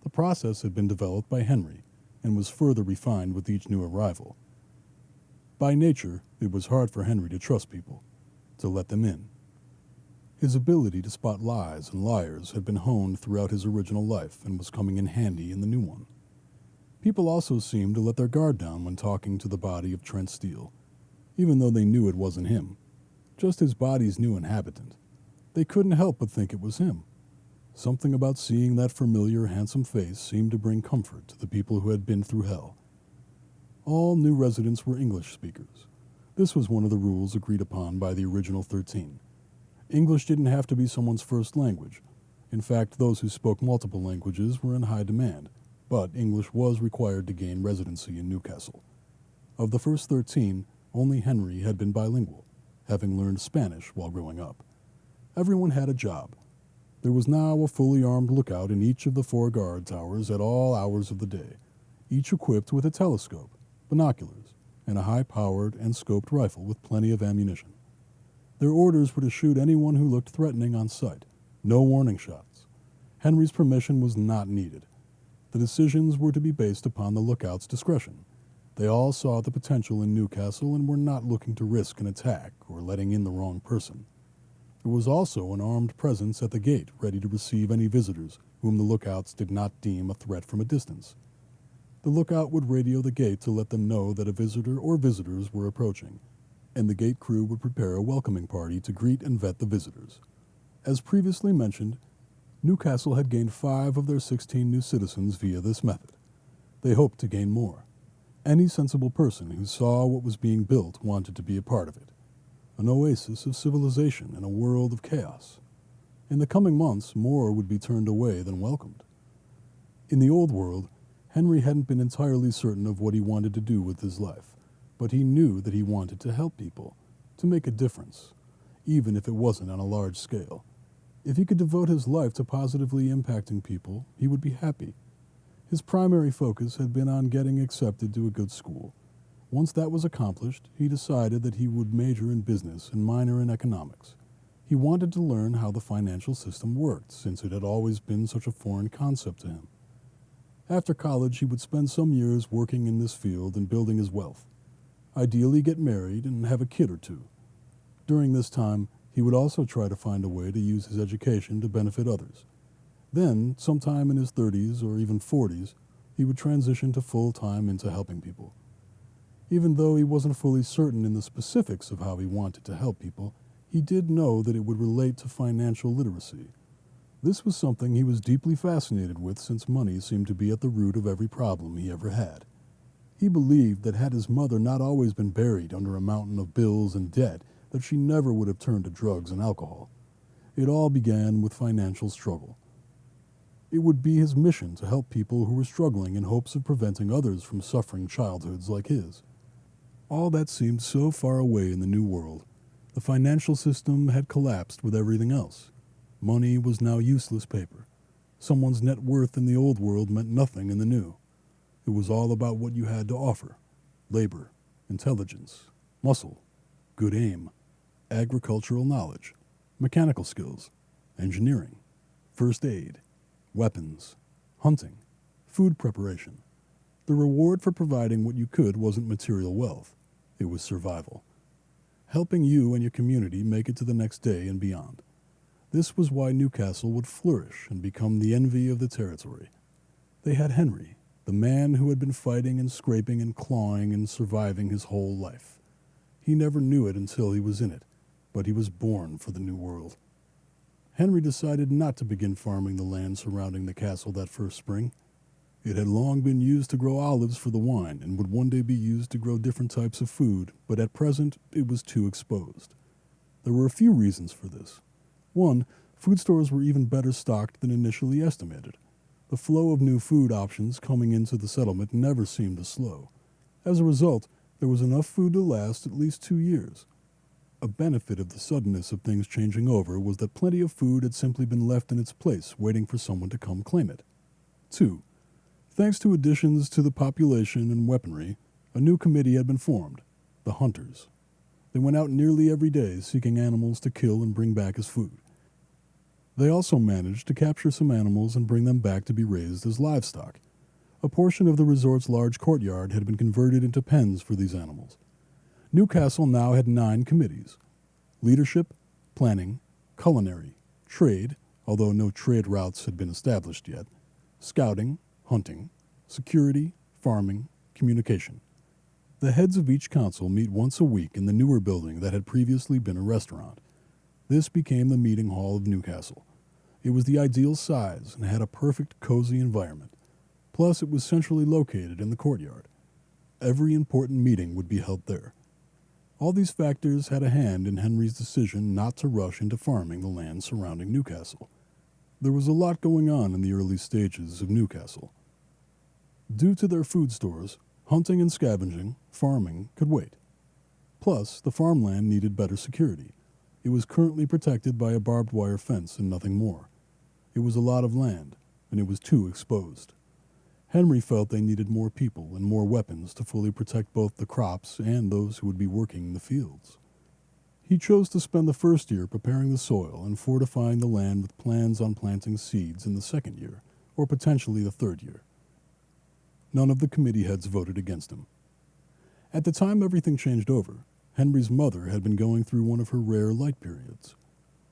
Speaker 1: The process had been developed by Henry and was further refined with each new arrival. By nature, it was hard for Henry to trust people, to let them in. His ability to spot lies and liars had been honed throughout his original life and was coming in handy in the new one. People also seemed to let their guard down when talking to the body of Trent Steele, even though they knew it wasn't him, just his body's new inhabitant. They couldn't help but think it was him. Something about seeing that familiar, handsome face seemed to bring comfort to the people who had been through hell. All new residents were English speakers. This was one of the rules agreed upon by the original 13. English didn't have to be someone's first language. In fact, those who spoke multiple languages were in high demand, but English was required to gain residency in Newcastle. Of the first 13, only Henry had been bilingual, having learned Spanish while growing up. Everyone had a job. There was now a fully armed lookout in each of the 4 guard towers at all hours of the day, each equipped with a telescope, binoculars, and a high-powered and scoped rifle with plenty of ammunition. Their orders were to shoot anyone who looked threatening on sight. No warning shots. Henry's permission was not needed. The decisions were to be based upon the lookout's discretion. They all saw the potential in Newcastle and were not looking to risk an attack or letting in the wrong person. There was also an armed presence at the gate ready to receive any visitors whom the lookouts did not deem a threat from a distance. The lookout would radio the gate to let them know that a visitor or visitors were approaching, and the gate crew would prepare a welcoming party to greet and vet the visitors. As previously mentioned, Newcastle had gained 5 of their 16 new citizens via this method. They hoped to gain more. Any sensible person who saw what was being built wanted to be a part of it. An oasis of civilization in a world of chaos. In the coming months, more would be turned away than welcomed. In the old world, Henry hadn't been entirely certain of what he wanted to do with his life, but he knew that he wanted to help people, to make a difference, even if it wasn't on a large scale. If he could devote his life to positively impacting people, he would be happy. His primary focus had been on getting accepted to a good school. Once that was accomplished, he decided that he would major in business and minor in economics. He wanted to learn how the financial system worked, since it had always been such a foreign concept to him. After college, he would spend some years working in this field and building his wealth. Ideally get married and have a kid or 2. During this time, he would also try to find a way to use his education to benefit others. Then, sometime in his 30s or even 40s, he would transition to full-time into helping people. Even though he wasn't fully certain in the specifics of how he wanted to help people, he did know that it would relate to financial literacy. This was something he was deeply fascinated with, since money seemed to be at the root of every problem he ever had. He believed that had his mother not always been buried under a mountain of bills and debt, that she never would have turned to drugs and alcohol. It all began with financial struggle. It would be his mission to help people who were struggling in hopes of preventing others from suffering childhoods like his. All that seemed so far away in the new world. The financial system had collapsed with everything else. Money was now useless paper. Someone's net worth in the old world meant nothing in the new. It was all about what you had to offer: labor, intelligence, muscle, good aim, agricultural knowledge, mechanical skills, engineering, first aid, weapons, hunting, food preparation. The reward for providing what you could wasn't material wealth. It was survival. Helping you and your community make it to the next day and beyond. This was why Newcastle would flourish and become the envy of the territory. They had Henry, the man who had been fighting and scraping and clawing and surviving his whole life. He never knew it until he was in it, but he was born for the new world. Henry decided not to begin farming the land surrounding the castle that first spring. It had long been used to grow olives for the wine and would one day be used to grow different types of food, but at present it was too exposed. There were a few reasons for this. One, food stores were even better stocked than initially estimated. The flow of new food options coming into the settlement never seemed to slow. As a result, there was enough food to last at least 2 years. A benefit of the suddenness of things changing over was that plenty of food had simply been left in its place, waiting for someone to come claim it. 2. Thanks to additions to the population and weaponry, a new committee had been formed, the Hunters. They went out nearly every day seeking animals to kill and bring back as food. They also managed to capture some animals and bring them back to be raised as livestock. A portion of the resort's large courtyard had been converted into pens for these animals. Newcastle now had 9 committees: leadership, planning, culinary, trade, although no trade routes had been established yet, scouting, hunting, security, farming, communication. The heads of each council meet once a week in the newer building that had previously been a restaurant. This became the meeting hall of Newcastle. It was the ideal size and had a perfect, cozy environment. Plus, it was centrally located in the courtyard. Every important meeting would be held there. All these factors had a hand in Henry's decision not to rush into farming the land surrounding Newcastle. There was a lot going on in the early stages of Newcastle. Due to their food stores, hunting and scavenging, farming could wait. Plus, the farmland needed better security. It was currently protected by a barbed wire fence and nothing more. It was a lot of land, and it was too exposed. Henry felt they needed more people and more weapons to fully protect both the crops and those who would be working in the fields. He chose to spend the first year preparing the soil and fortifying the land with plans on planting seeds in the second year, or potentially the third year. None of the committee heads voted against him. At the time everything changed over, Henry's mother had been going through one of her rare light periods.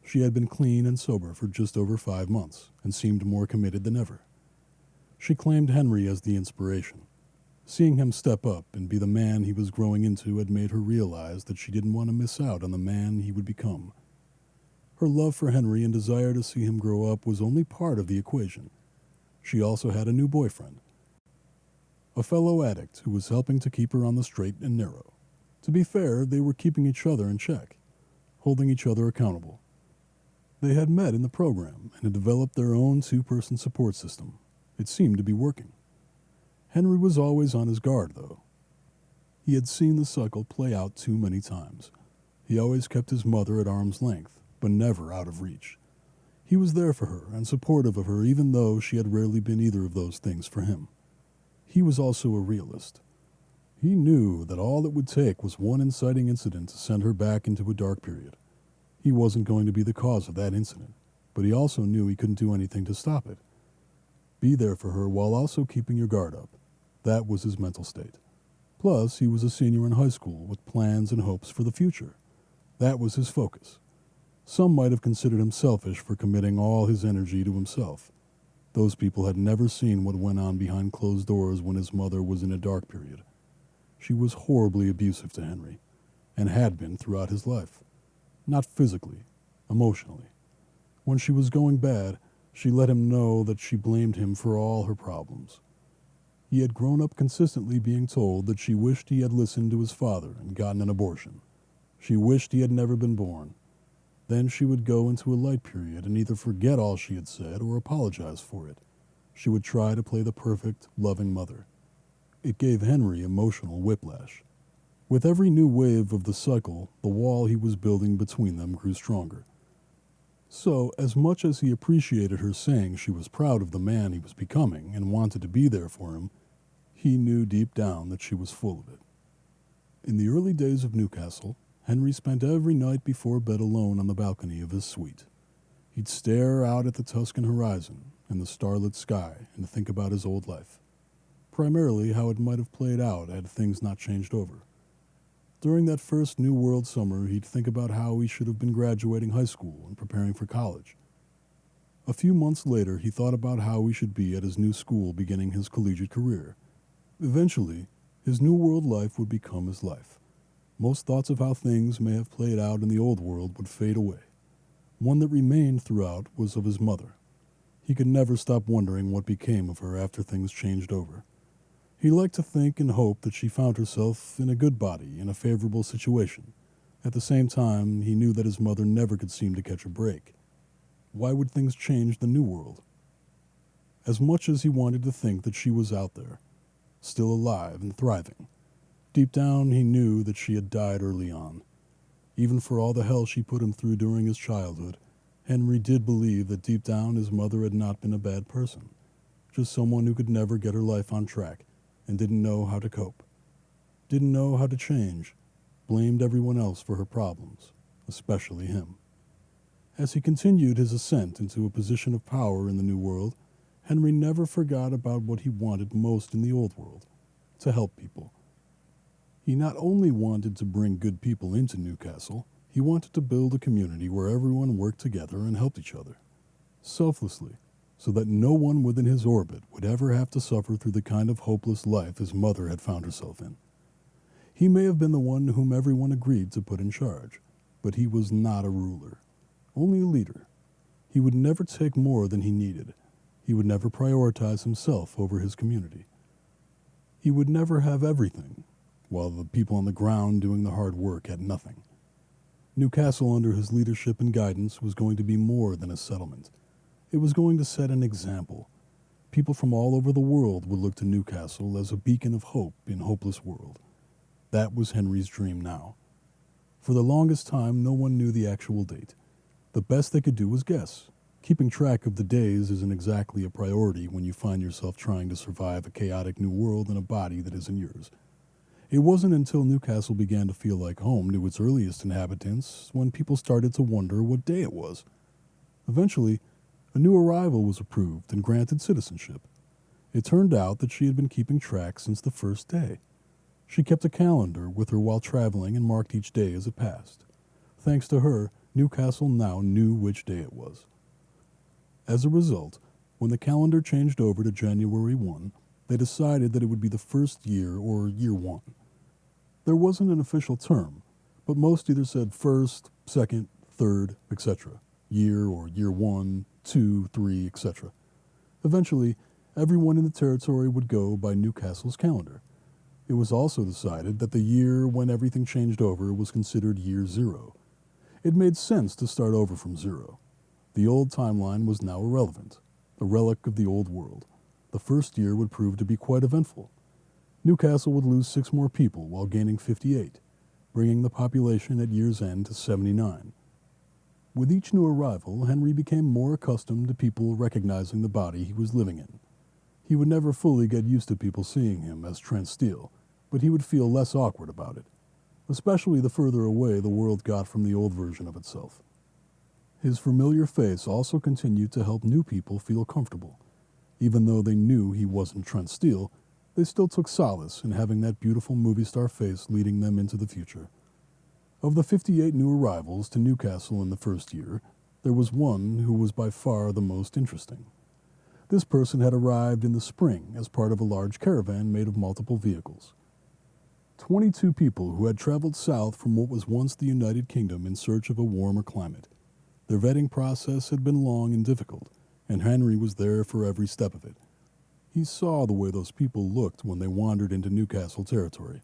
Speaker 1: She had been clean and sober for just over 5 months and seemed more committed than ever. She claimed Henry as the inspiration. Seeing him step up and be the man he was growing into had made her realize that she didn't want to miss out on the man he would become. Her love for Henry and desire to see him grow up was only part of the equation. She also had a new boyfriend, a fellow addict who was helping to keep her on the straight and narrow. To be fair, they were keeping each other in check, holding each other accountable. They had met in the program and had developed their own 2-person support system. It seemed to be working. Henry was always on his guard, though. He had seen the cycle play out too many times. He always kept his mother at arm's length, but never out of reach. He was there for her and supportive of her, even though she had rarely been either of those things for him. He was also a realist. He knew that all it would take was one inciting incident to send her back into a dark period. He wasn't going to be the cause of that incident, but he also knew he couldn't do anything to stop it. Be there for her while also keeping your guard up. That was his mental state. Plus, he was a senior in high school with plans and hopes for the future. That was his focus. Some might have considered him selfish for committing all his energy to himself. Those people had never seen what went on behind closed doors when his mother was in a dark period. She was horribly abusive to Henry, and had been throughout his life. Not physically, emotionally. When she was going bad, she let him know that she blamed him for all her problems. He had grown up consistently being told that she wished he had listened to his father and gotten an abortion. She wished he had never been born. Then she would go into a light period and either forget all she had said or apologize for it. She would try to play the perfect, loving mother. It gave Henry emotional whiplash. With every new wave of the cycle, the wall he was building between them grew stronger. So, as much as he appreciated her saying she was proud of the man he was becoming and wanted to be there for him, he knew deep down that she was full of it. In the early days of Newcastle, Henry spent every night before bed alone on the balcony of his suite. He'd stare out at the Tuscan horizon and the starlit sky and think about his old life, primarily how it might have played out had things not changed over. During that first New World summer, he'd think about how he should have been graduating high school and preparing for college. A few months later, he thought about how he should be at his new school beginning his collegiate career. Eventually, his New World life would become his life. Most thoughts of how things may have played out in the old world would fade away. One that remained throughout was of his mother. He could never stop wondering what became of her after things changed over. He liked to think and hope that she found herself in a good body, in a favorable situation. At the same time, he knew that his mother never could seem to catch a break. Why would things change the New World? As much as he wanted to think that she was out there, still alive and thriving, deep down he knew that she had died early on. Even for all the hell she put him through during his childhood, Henry did believe that deep down his mother had not been a bad person, just someone who could never get her life on track and didn't know how to cope, didn't know how to change, blamed everyone else for her problems, especially him. As he continued his ascent into a position of power in the New World, Henry never forgot about what he wanted most in the Old World: to help people. He not only wanted to bring good people into Newcastle, he wanted to build a community where everyone worked together and helped each other, selflessly, so that no one within his orbit would ever have to suffer through the kind of hopeless life his mother had found herself in. He may have been the one whom everyone agreed to put in charge, but he was not a ruler, only a leader. He would never take more than he needed. He would never prioritize himself over his community. He would never have everything, while the people on the ground doing the hard work had nothing. Newcastle, under his leadership and guidance, was going to be more than a settlement. It was going to set an example. People from all over the world would look to Newcastle as a beacon of hope in a hopeless world. That was Henry's dream now. For the longest time, no one knew the actual date. The best they could do was guess. Keeping track of the days isn't exactly a priority when you find yourself trying to survive a chaotic new world in a body that isn't yours. It wasn't until Newcastle began to feel like home to its earliest inhabitants when people started to wonder what day it was. Eventually, a new arrival was approved and granted citizenship. It turned out that she had been keeping track since the first day. She kept a calendar with her while traveling and marked each day as it passed. Thanks to her, Newcastle now knew which day it was. As a result, when the calendar changed over to January 1, they decided that it would be the first year, or year 1. There wasn't an official term, but most either said first, second, third, etc., year or year 1, 2, 3, etc. Eventually, everyone in the territory would go by Newcastle's calendar. It was also decided that the year when everything changed over was considered year 0. It made sense to start over from 0. The old timeline was now irrelevant, a relic of the old world. The first year would prove to be quite eventful. Newcastle would lose 6 more people while gaining 58, bringing the population at year's end to 79. With each new arrival, Henry became more accustomed to people recognizing the body he was living in. He would never fully get used to people seeing him as Trent Steele, but he would feel less awkward about it, especially the further away the world got from the old version of itself. His familiar face also continued to help new people feel comfortable. Even though they knew he wasn't Trent Steele, they still took solace in having that beautiful movie star face leading them into the future. Of the 58 new arrivals to Newcastle in the first year, there was one who was by far the most interesting. This person had arrived in the spring as part of a large caravan made of multiple vehicles. 22 people who had traveled south from what was once the United Kingdom in search of a warmer climate. Their vetting process had been long and difficult, and Henry was there for every step of it. He saw the way those people looked when they wandered into Newcastle territory,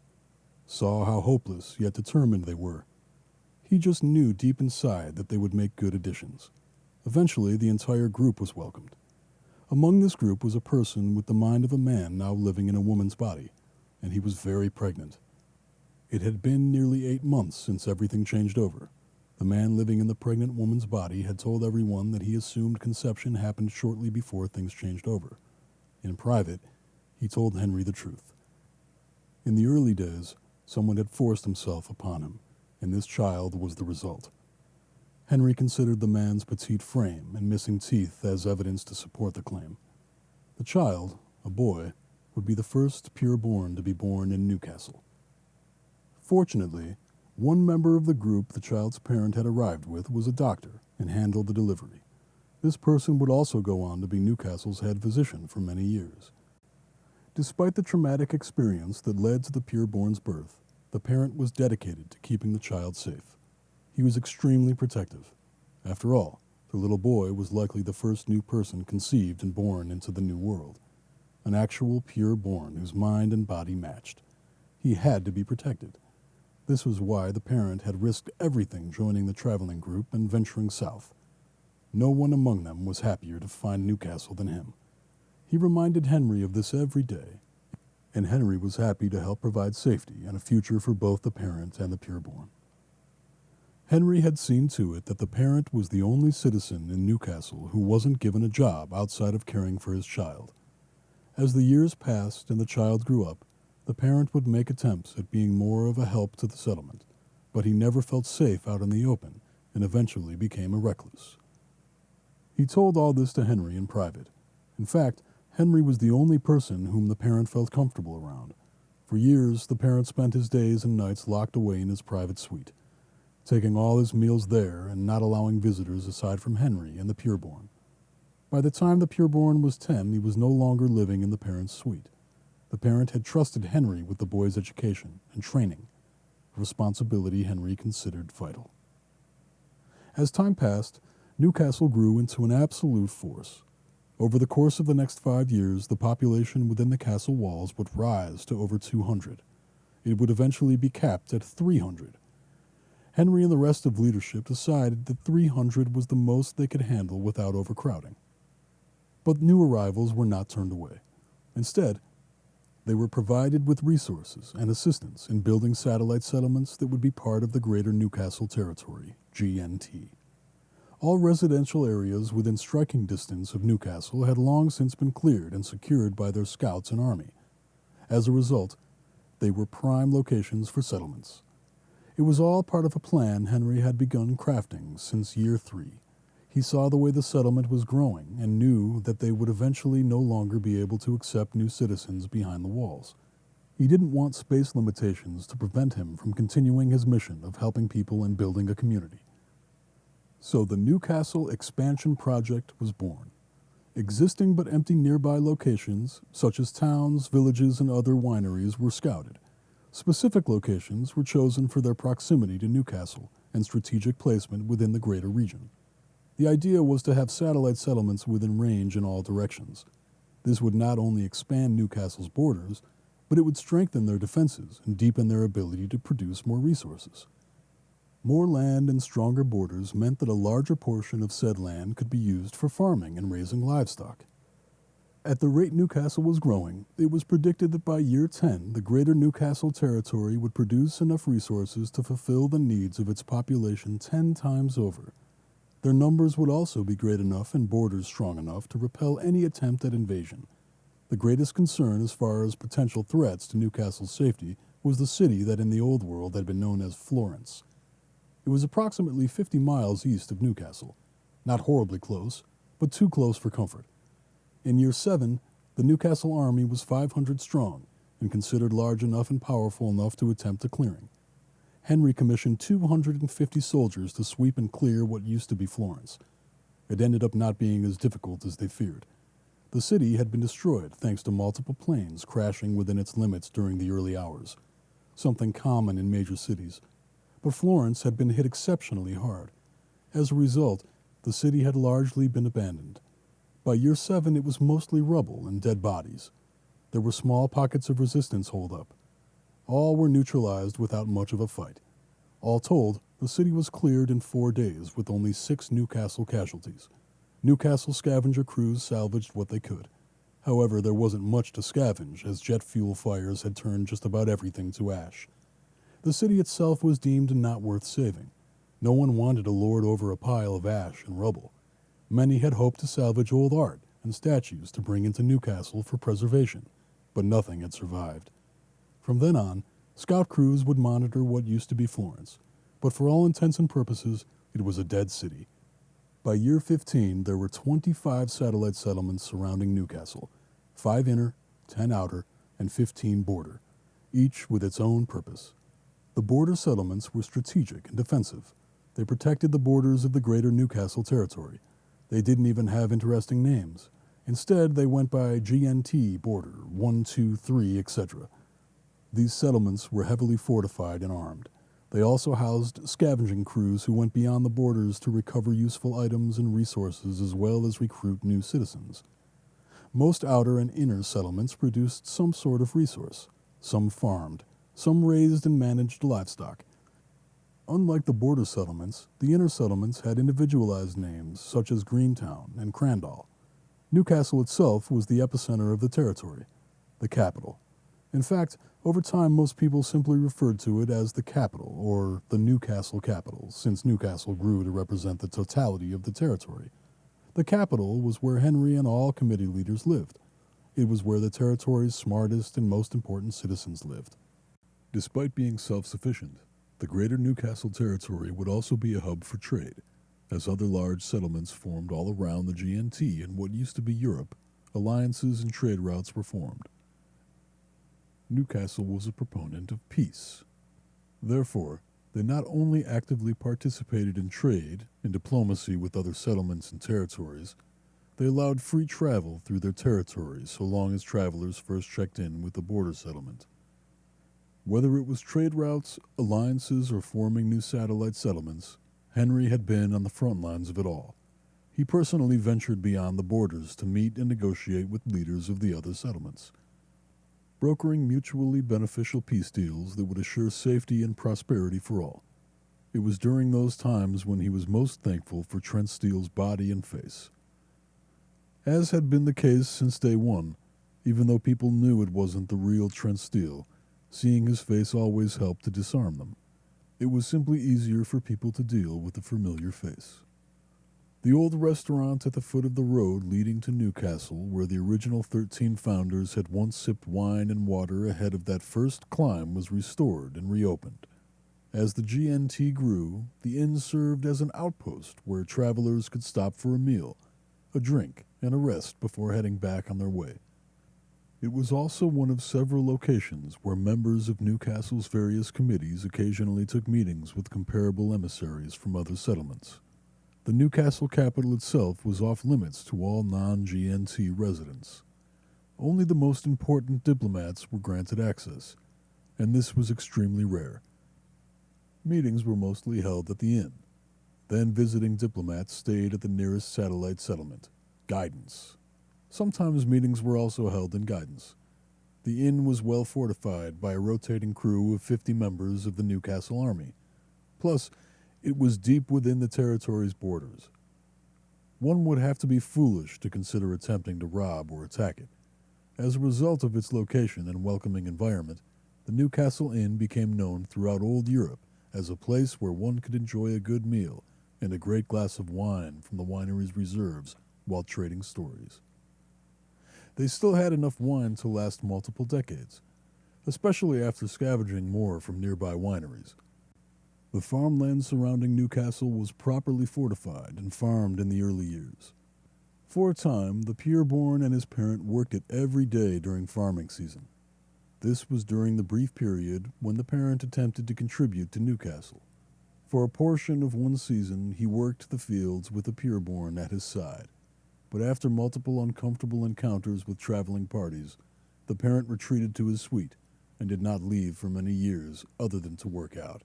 Speaker 1: saw how hopeless yet determined they were. He just knew deep inside that they would make good additions. Eventually, the entire group was welcomed. Among this group was a person with the mind of a man now living in a woman's body, and he was very pregnant. It had been nearly 8 months since everything changed over. The man living in the pregnant woman's body had told everyone that he assumed conception happened shortly before things changed over. In private, he told Henry the truth. In the early days, someone had forced himself upon him, and this child was the result. Henry considered the man's petite frame and missing teeth as evidence to support the claim. The child, a boy, would be the first pure-born to be born in Newcastle. Fortunately, one member of the group the child's parent had arrived with was a doctor and handled the delivery. This person would also go on to be Newcastle's head physician for many years. Despite the traumatic experience that led to the pure-born's birth, the parent was dedicated to keeping the child safe. He was extremely protective. After all, the little boy was likely the first new person conceived and born into the new world. An actual pure-born whose mind and body matched. He had to be protected. This was why the parent had risked everything joining the traveling group and venturing south. No one among them was happier to find Newcastle than him. He reminded Henry of this every day, and Henry was happy to help provide safety and a future for both the parent and the pureborn. Henry had seen to it that the parent was the only citizen in Newcastle who wasn't given a job outside of caring for his child. As the years passed and the child grew up, the parent would make attempts at being more of a help to the settlement, but he never felt safe out in the open, and eventually became a recluse. He told all this to Henry in private. In fact, Henry was the only person whom the parent felt comfortable around. For years, the parent spent his days and nights locked away in his private suite, taking all his meals there and not allowing visitors aside from Henry and the pureborn. By the time the pureborn was 10, he was no longer living in the parent's suite. The parent had trusted Henry with the boy's education and training, a responsibility Henry considered vital. As time passed, Newcastle grew into an absolute force. Over the course of the next 5 years, the population within the castle walls would rise to over 200. It would eventually be capped at 300. Henry and the rest of leadership decided that 300 was the most they could handle without overcrowding. But new arrivals were not turned away. Instead, they were provided with resources and assistance in building satellite settlements that would be part of the Greater Newcastle Territory, GNT. All residential areas within striking distance of Newcastle had long since been cleared and secured by their scouts and army. As a result, they were prime locations for settlements. It was all part of a plan Henry had begun crafting since year 3. He saw the way the settlement was growing and knew that they would eventually no longer be able to accept new citizens behind the walls. He didn't want space limitations to prevent him from continuing his mission of helping people and building a community. So the Newcastle Expansion Project was born. Existing but empty nearby locations, such as towns, villages, and other wineries, were scouted. Specific locations were chosen for their proximity to Newcastle and strategic placement within the greater region. The idea was to have satellite settlements within range in all directions. This would not only expand Newcastle's borders, but it would strengthen their defenses and deepen their ability to produce more resources. More land and stronger borders meant that a larger portion of said land could be used for farming and raising livestock. At the rate Newcastle was growing, it was predicted that by year 10, the Greater Newcastle Territory would produce enough resources to fulfill the needs of its population 10 times over. Their numbers would also be great enough and borders strong enough to repel any attempt at invasion. The greatest concern as far as potential threats to Newcastle's safety was the city that in the Old World had been known as Florence. It was approximately 50 miles east of Newcastle, not horribly close, but too close for comfort. In year 7, the Newcastle army was 500 strong and considered large enough and powerful enough to attempt a clearing. Henry commissioned 250 soldiers to sweep and clear what used to be Florence. It ended up not being as difficult as they feared. The city had been destroyed thanks to multiple planes crashing within its limits during the early hours, something common in major cities. But Florence had been hit exceptionally hard. As a result, the city had largely been abandoned. By year 7, it was mostly rubble and dead bodies. There were small pockets of resistance holed up. All were neutralized without much of a fight. All told, the city was cleared in 4 days with only 6 Newcastle casualties. Newcastle scavenger crews salvaged what they could. However, there wasn't much to scavenge, as jet fuel fires had turned just about everything to ash. The city itself was deemed not worth saving. No one wanted to lord over a pile of ash and rubble. Many had hoped to salvage old art and statues to bring into Newcastle for preservation, but nothing had survived. From then on, scout crews would monitor what used to be Florence, but for all intents and purposes, it was a dead city. By year 15, there were 25 satellite settlements surrounding Newcastle, 5 inner, 10 outer, and 15 border, each with its own purpose. The border settlements were strategic and defensive. They protected the borders of the Greater Newcastle Territory. They didn't even have interesting names. Instead, they went by GNT, Border, 1, 2, 3, etc. These settlements were heavily fortified and armed. They also housed scavenging crews who went beyond the borders to recover useful items and resources as well as recruit new citizens. Most outer and inner settlements produced some sort of resource. Some farmed. Some raised and managed livestock. Unlike the border settlements, the inner settlements had individualized names such as Greentown and Crandall. Newcastle itself was the epicenter of the territory, the capital. In fact, over time most people simply referred to it as the capital or the Newcastle capital, since Newcastle grew to represent the totality of the territory. The capital was where Henry and all committee leaders lived. It was where the territory's smartest and most important citizens lived. Despite being self-sufficient, The greater Newcastle territory would also be a hub for trade, as other large settlements formed all around the GNT and what used to be Europe. Alliances and trade routes were formed. Newcastle was a proponent of peace. Therefore, they not only actively participated in trade and diplomacy with other settlements and territories, they allowed free travel through their territories so long as travelers first checked in with the border settlement. Whether it was trade routes, alliances, or forming new satellite settlements, Henry had been on the front lines of it all. He personally ventured beyond the borders to meet and negotiate with leaders of the other settlements, brokering mutually beneficial peace deals that would assure safety and prosperity for all. It was during those times when he was most thankful for Trent Steele's body and face. As had been the case since day one, even though people knew it wasn't the real Trent Steele, seeing his face always helped to disarm them. It was simply easier for people to deal with a familiar face. The old restaurant at the foot of the road leading to Newcastle, where the original 13 founders had once sipped wine and water ahead of that first climb, was restored and reopened. As the GNT grew, the inn served as an outpost where travelers could stop for a meal, a drink, and a rest before heading back on their way. It was also one of several locations where members of Newcastle's various committees occasionally took meetings with comparable emissaries from other settlements. The Newcastle capital itself was off limits to all non-GNT residents. Only the most important diplomats were granted access, and this was extremely rare. Meetings were mostly held at the inn. Then visiting diplomats stayed at the nearest satellite settlement, Guidance. Sometimes meetings were also held in Guidance. The inn was well fortified by a rotating crew of 50 members of the Newcastle Army. Plus, it was deep within the territory's borders. One would have to be foolish to consider attempting to rob or attack it. As a result of its location and welcoming environment, the Newcastle Inn became known throughout old Europe as a place where one could enjoy a good meal and a great glass of wine from the winery's reserves while trading stories. They still had enough wine to last multiple decades, especially after scavenging more from nearby wineries. The farmland surrounding Newcastle was properly fortified and farmed in the early years. For a time, the pureborn and his parent worked it every day during farming season. This was during the brief period when the parent attempted to contribute to Newcastle. For a portion of one season, he worked the fields with the pureborn at his side. But after multiple uncomfortable encounters with traveling parties, the parent retreated to his suite and did not leave for many years other than to work out.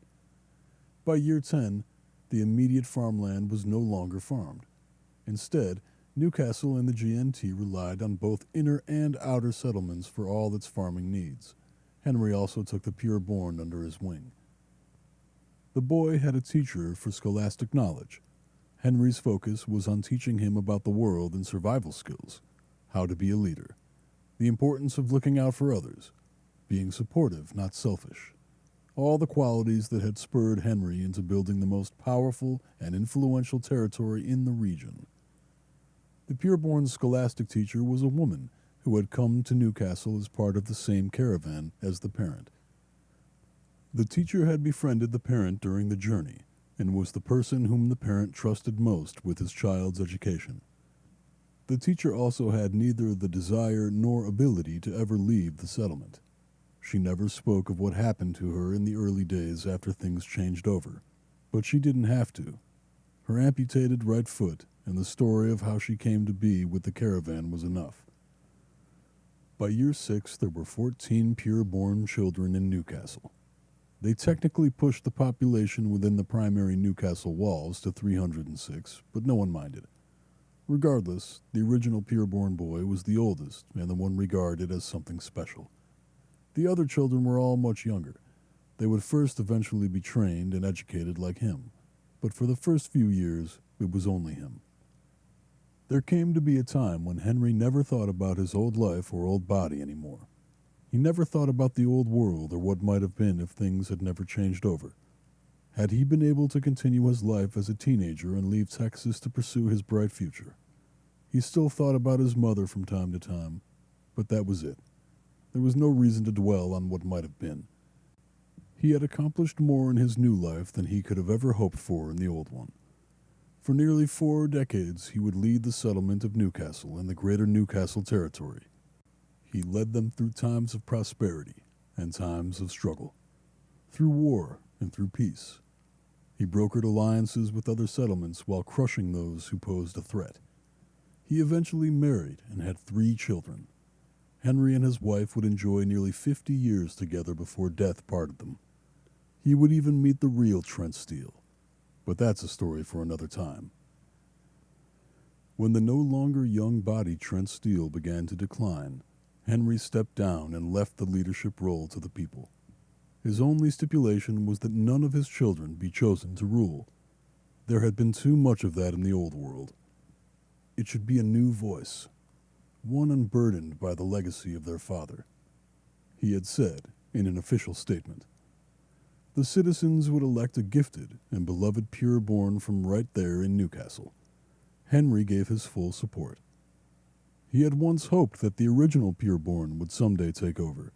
Speaker 1: By year 10, the immediate farmland was no longer farmed. Instead, Newcastle and the GNT relied on both inner and outer settlements for all its farming needs. Henry also took the pureborn under his wing. The boy had a teacher for scholastic knowledge. Henry's focus was on teaching him about the world and survival skills, how to be a leader, the importance of looking out for others, being supportive, not selfish. All the qualities that had spurred Henry into building the most powerful and influential territory in the region. The pureborn scholastic teacher was a woman who had come to Newcastle as part of the same caravan as the parent. The teacher had befriended the parent during the journey and was the person whom the parent trusted most with his child's education. The teacher also had neither the desire nor ability to ever leave the settlement. She never spoke of what happened to her in the early days after things changed over, but she didn't have to. Her amputated right foot and the story of how she came to be with the caravan was enough. By year 6, there were 14 pure-born children in Newcastle. They technically pushed the population within the primary Newcastle walls to 306, but no one minded. Regardless, the original pure-born boy was the oldest and the one regarded as something special. The other children were all much younger. They would first eventually be trained and educated like him, but for the first few years, it was only him. There came to be a time when Henry never thought about his old life or old body anymore. He never thought about the old world or what might have been if things had never changed over. Had he been able to continue his life as a teenager and leave Texas to pursue his bright future? He still thought about his mother from time to time, but that was it. There was no reason to dwell on what might have been. He had accomplished more in his new life than he could have ever hoped for in the old one. For nearly 4 decades, he would lead the settlement of Newcastle and the greater Newcastle territory. He led them through times of prosperity and times of struggle, through war and through peace. He brokered alliances with other settlements while crushing those who posed a threat. He eventually married and had 3 children. Henry and his wife would enjoy nearly 50 years together before death parted them. He would even meet the real Trent Steele, but that's a story for another time. When the no longer young body Trent Steele began to decline, Henry stepped down and left the leadership role to the people. His only stipulation was that none of his children be chosen to rule. There had been too much of that in the old world. It should be a new voice, one unburdened by the legacy of their father. He had said in an official statement, the citizens would elect a gifted and beloved pureborn from right there in Newcastle. Henry gave his full support. He had once hoped that the original pureborn would someday take over.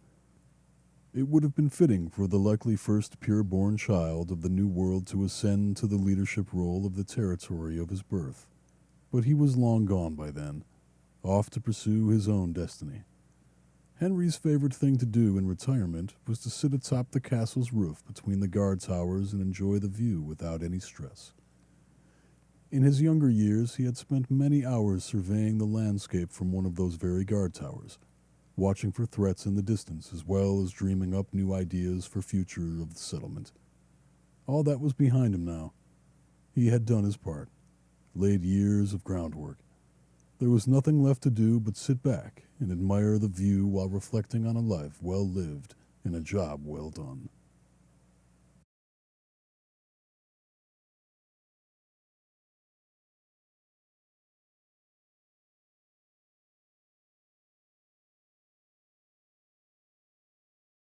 Speaker 1: It would have been fitting for the likely first pureborn child of the New World to ascend to the leadership role of the territory of his birth. But he was long gone by then, off to pursue his own destiny. Henry's favorite thing to do in retirement was to sit atop the castle's roof between the guard towers and enjoy the view without any stress. In his younger years, he had spent many hours surveying the landscape from one of those very guard towers, watching for threats in the distance as well as dreaming up new ideas for future of the settlement. All that was behind him now. He had done his part, laid years of groundwork. There was nothing left to do but sit back and admire the view while reflecting on a life well lived and a job well done.